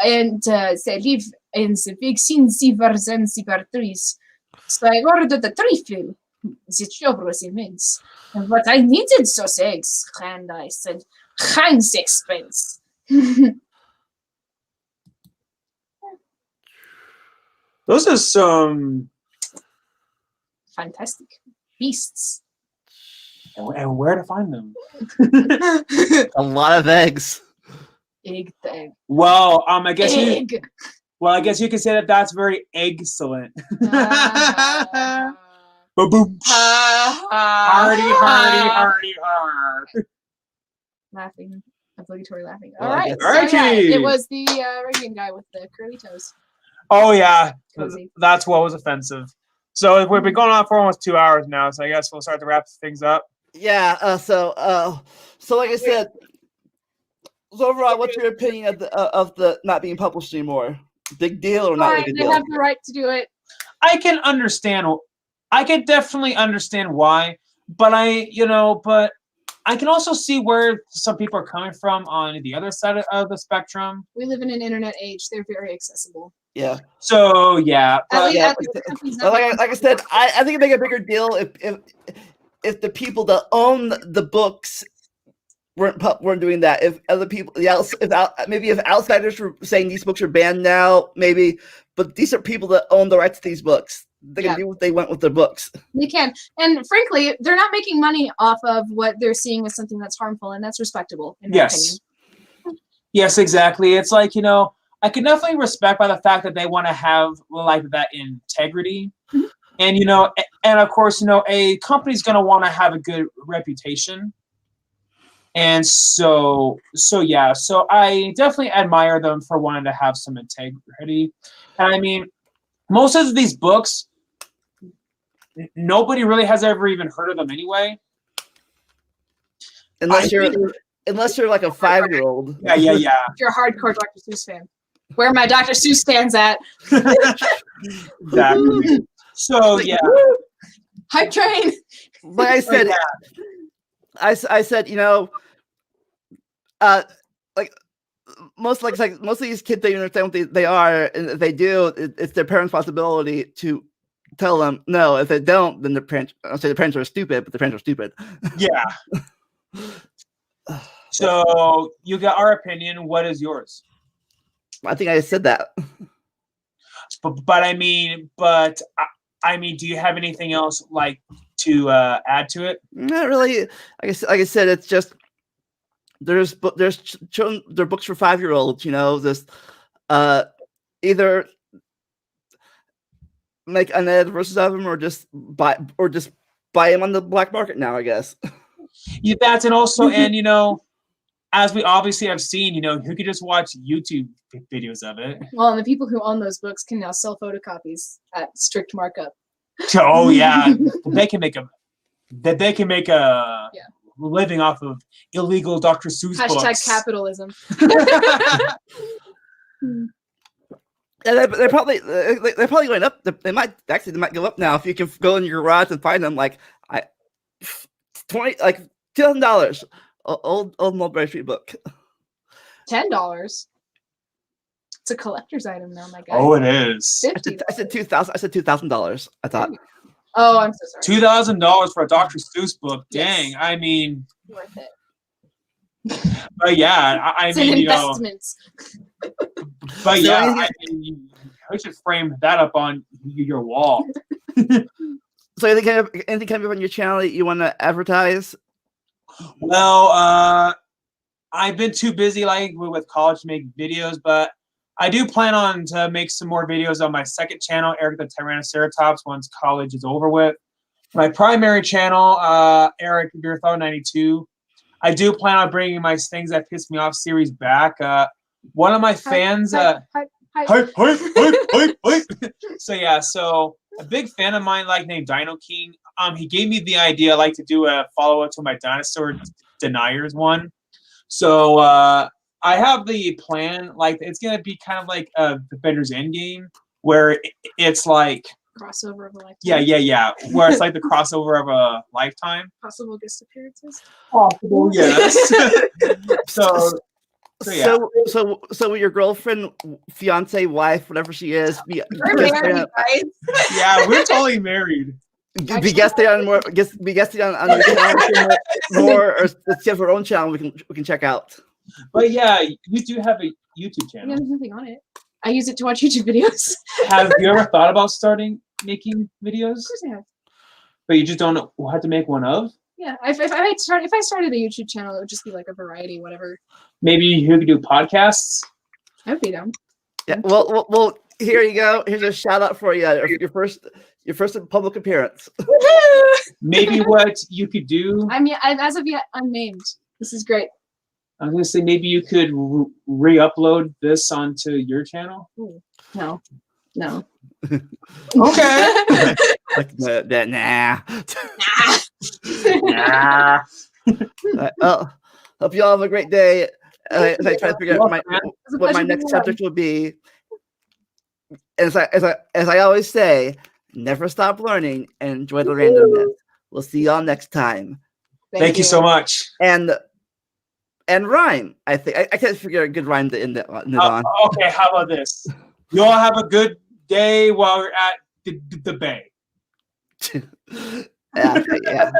[SPEAKER 5] And they live in the big sea than the trees. So I ordered a tree-fill. The job was immense. But I needed those eggs, and I said, Heinz expense.
[SPEAKER 4] Those are some.
[SPEAKER 5] Fantastic beasts.
[SPEAKER 4] And where to find them?
[SPEAKER 2] A lot of eggs.
[SPEAKER 5] Egg.
[SPEAKER 4] Well, I guess
[SPEAKER 5] Egg.
[SPEAKER 4] I guess you could say that that's very excellent. Boom. Hardy.
[SPEAKER 5] Laughing. Obligatory laughing.
[SPEAKER 2] Well,
[SPEAKER 5] All
[SPEAKER 2] I
[SPEAKER 5] right.
[SPEAKER 2] guess-
[SPEAKER 5] So, yeah,
[SPEAKER 4] Alrighty.
[SPEAKER 5] it was the Arabian guy with the curly toes.
[SPEAKER 4] Oh yeah,
[SPEAKER 5] Cozy.
[SPEAKER 4] that's what was offensive. So we've been going on for almost 2 hours now, so I guess we'll start to wrap things up.
[SPEAKER 2] Yeah. So like I said, so overall, what's your opinion of the not being published anymore? Big deal or not?
[SPEAKER 5] Fine,
[SPEAKER 2] Big
[SPEAKER 5] they
[SPEAKER 2] deal?
[SPEAKER 5] have the right to do it.
[SPEAKER 4] I can understand. I can definitely understand why, but I can also see where some people are coming from on the other side of the spectrum.
[SPEAKER 5] We live in an internet age. They're very accessible.
[SPEAKER 2] Yeah.
[SPEAKER 4] So yeah,
[SPEAKER 5] At
[SPEAKER 4] but
[SPEAKER 5] least,
[SPEAKER 2] yeah,
[SPEAKER 5] at least the company's
[SPEAKER 2] Well,
[SPEAKER 5] not
[SPEAKER 2] like I said, I think it'd make a bigger deal if the people that own the books weren't doing that. If other people, maybe if outsiders were saying these books are banned now, maybe. But these are people that own the rights to these books. They can do what they want with their books.
[SPEAKER 5] They can. And frankly, they're not making money off of what they're seeing as something that's harmful, and that's respectable, in my
[SPEAKER 4] yes,
[SPEAKER 5] opinion.
[SPEAKER 4] yes, exactly. It's like I can definitely respect by the fact that they want to have like that integrity,
[SPEAKER 5] Mhm.
[SPEAKER 4] and and of course, a company's going to want to have a good reputation, and so yeah, so I definitely admire them for wanting to have some integrity, and I mean, most of these books, nobody really has ever even heard of them anyway.
[SPEAKER 2] Unless you're like a 5-year-old.
[SPEAKER 4] Yeah.
[SPEAKER 5] If you're a hardcore Dr. Seuss fan. Where my Dr. Seuss fans at?
[SPEAKER 4] Exactly. So yeah.
[SPEAKER 5] Hype train.
[SPEAKER 2] Like I said, I said, like most of these kids, they understand what they are, and if they do, it's their parents' responsibility to tell them no. If they don't, then the parents are stupid, but the parents are stupid.
[SPEAKER 4] Yeah. So you got our opinion. What is yours?
[SPEAKER 2] I think I said that.
[SPEAKER 4] But I mean, do you have anything else like to add to it?
[SPEAKER 2] Not really. Like I said, it's just there's children. They're books for 5-year-olds. This either make unedited versions of them, or just buy them on the black market now, I guess.
[SPEAKER 4] Yeah, that's and also as we obviously have seen, who could just watch YouTube videos of it.
[SPEAKER 5] Well, and the people who own those books can now sell photocopies at strict markup.
[SPEAKER 4] Oh yeah, they can make a
[SPEAKER 5] Yeah.
[SPEAKER 4] living off of illegal Dr. Seuss
[SPEAKER 5] Hashtag
[SPEAKER 4] books.
[SPEAKER 5] capitalism.
[SPEAKER 2] Yeah, they're probably going up. They might go up now if you can go in your garage and find them. Like $2,000. Old Mulberry Street book.
[SPEAKER 5] $10. It's a collector's item now, my guy.
[SPEAKER 4] Oh, it is.
[SPEAKER 2] I said $2,000. I said $2,000. I thought.
[SPEAKER 5] Oh, I'm so sorry.
[SPEAKER 4] $2,000 for a Dr. Seuss book.
[SPEAKER 5] Yes.
[SPEAKER 4] Dang, I mean,
[SPEAKER 5] Worth it.
[SPEAKER 4] but yeah, I
[SPEAKER 5] It's
[SPEAKER 4] mean,
[SPEAKER 5] an investment.
[SPEAKER 4] but
[SPEAKER 2] So
[SPEAKER 4] yeah,
[SPEAKER 2] anything-
[SPEAKER 4] I mean, you should frame that up on your wall.
[SPEAKER 2] So anything coming up on your channel that you want to advertise?
[SPEAKER 4] Well, I've been too busy with college to make videos, but I do plan on to make some more videos on my second channel, Eric the Tyrannoceratops, once college is over with. My primary channel, Eric Beerthal 92, I do plan on bringing my Things That Piss Me Off series back. One of my fans,
[SPEAKER 5] Hype.
[SPEAKER 4] So yeah, so a big fan of mine, like named Dino King. He gave me the idea, like to do a follow up to my Dinosaur Deniers one. So I have the plan, like it's gonna be kind of like a Defender's Endgame, where it's like
[SPEAKER 5] Crossover of a lifetime.
[SPEAKER 4] yeah, where it's like the crossover of a lifetime.
[SPEAKER 5] Possible guest appearances.
[SPEAKER 4] Possible, yes. so yeah.
[SPEAKER 2] So will your girlfriend, fiance, wife, whatever she is, be
[SPEAKER 5] We're married, guys.
[SPEAKER 4] Yeah, we're totally married.
[SPEAKER 2] be guesting on more, be guesting on your channel more, or let's have her own channel we can check out.
[SPEAKER 4] But yeah, you do have a YouTube
[SPEAKER 5] Yeah,
[SPEAKER 4] channel.
[SPEAKER 5] there's nothing on it. I use it to watch YouTube videos.
[SPEAKER 4] Have you ever thought about making videos?
[SPEAKER 5] Of course I have.
[SPEAKER 4] But you just don't know how to make one of?
[SPEAKER 5] Yeah, if I started a YouTube channel, it would just be like a variety, whatever.
[SPEAKER 4] Maybe you could do podcasts.
[SPEAKER 5] I would be down.
[SPEAKER 2] Yeah. Well. Here you go. Here's a shout out for you. Your first public appearance.
[SPEAKER 4] Maybe what you could do.
[SPEAKER 5] I'm as of yet unnamed. This is great.
[SPEAKER 4] I'm gonna say maybe you could re-upload this onto your channel.
[SPEAKER 5] Ooh, no.
[SPEAKER 4] Okay.
[SPEAKER 2] Like that. Nah.
[SPEAKER 4] Nah.
[SPEAKER 2] Well, hope you all have a great day. As I try to figure out what my next subject will be. As I always say, never stop learning and enjoy the randomness. We'll see y'all next time.
[SPEAKER 4] Thank you so much.
[SPEAKER 2] And rhyme. I think I can't figure out a good rhyme to end it on.
[SPEAKER 4] Okay, how about this? You all have a good day while we're at the bay.
[SPEAKER 2] Yeah.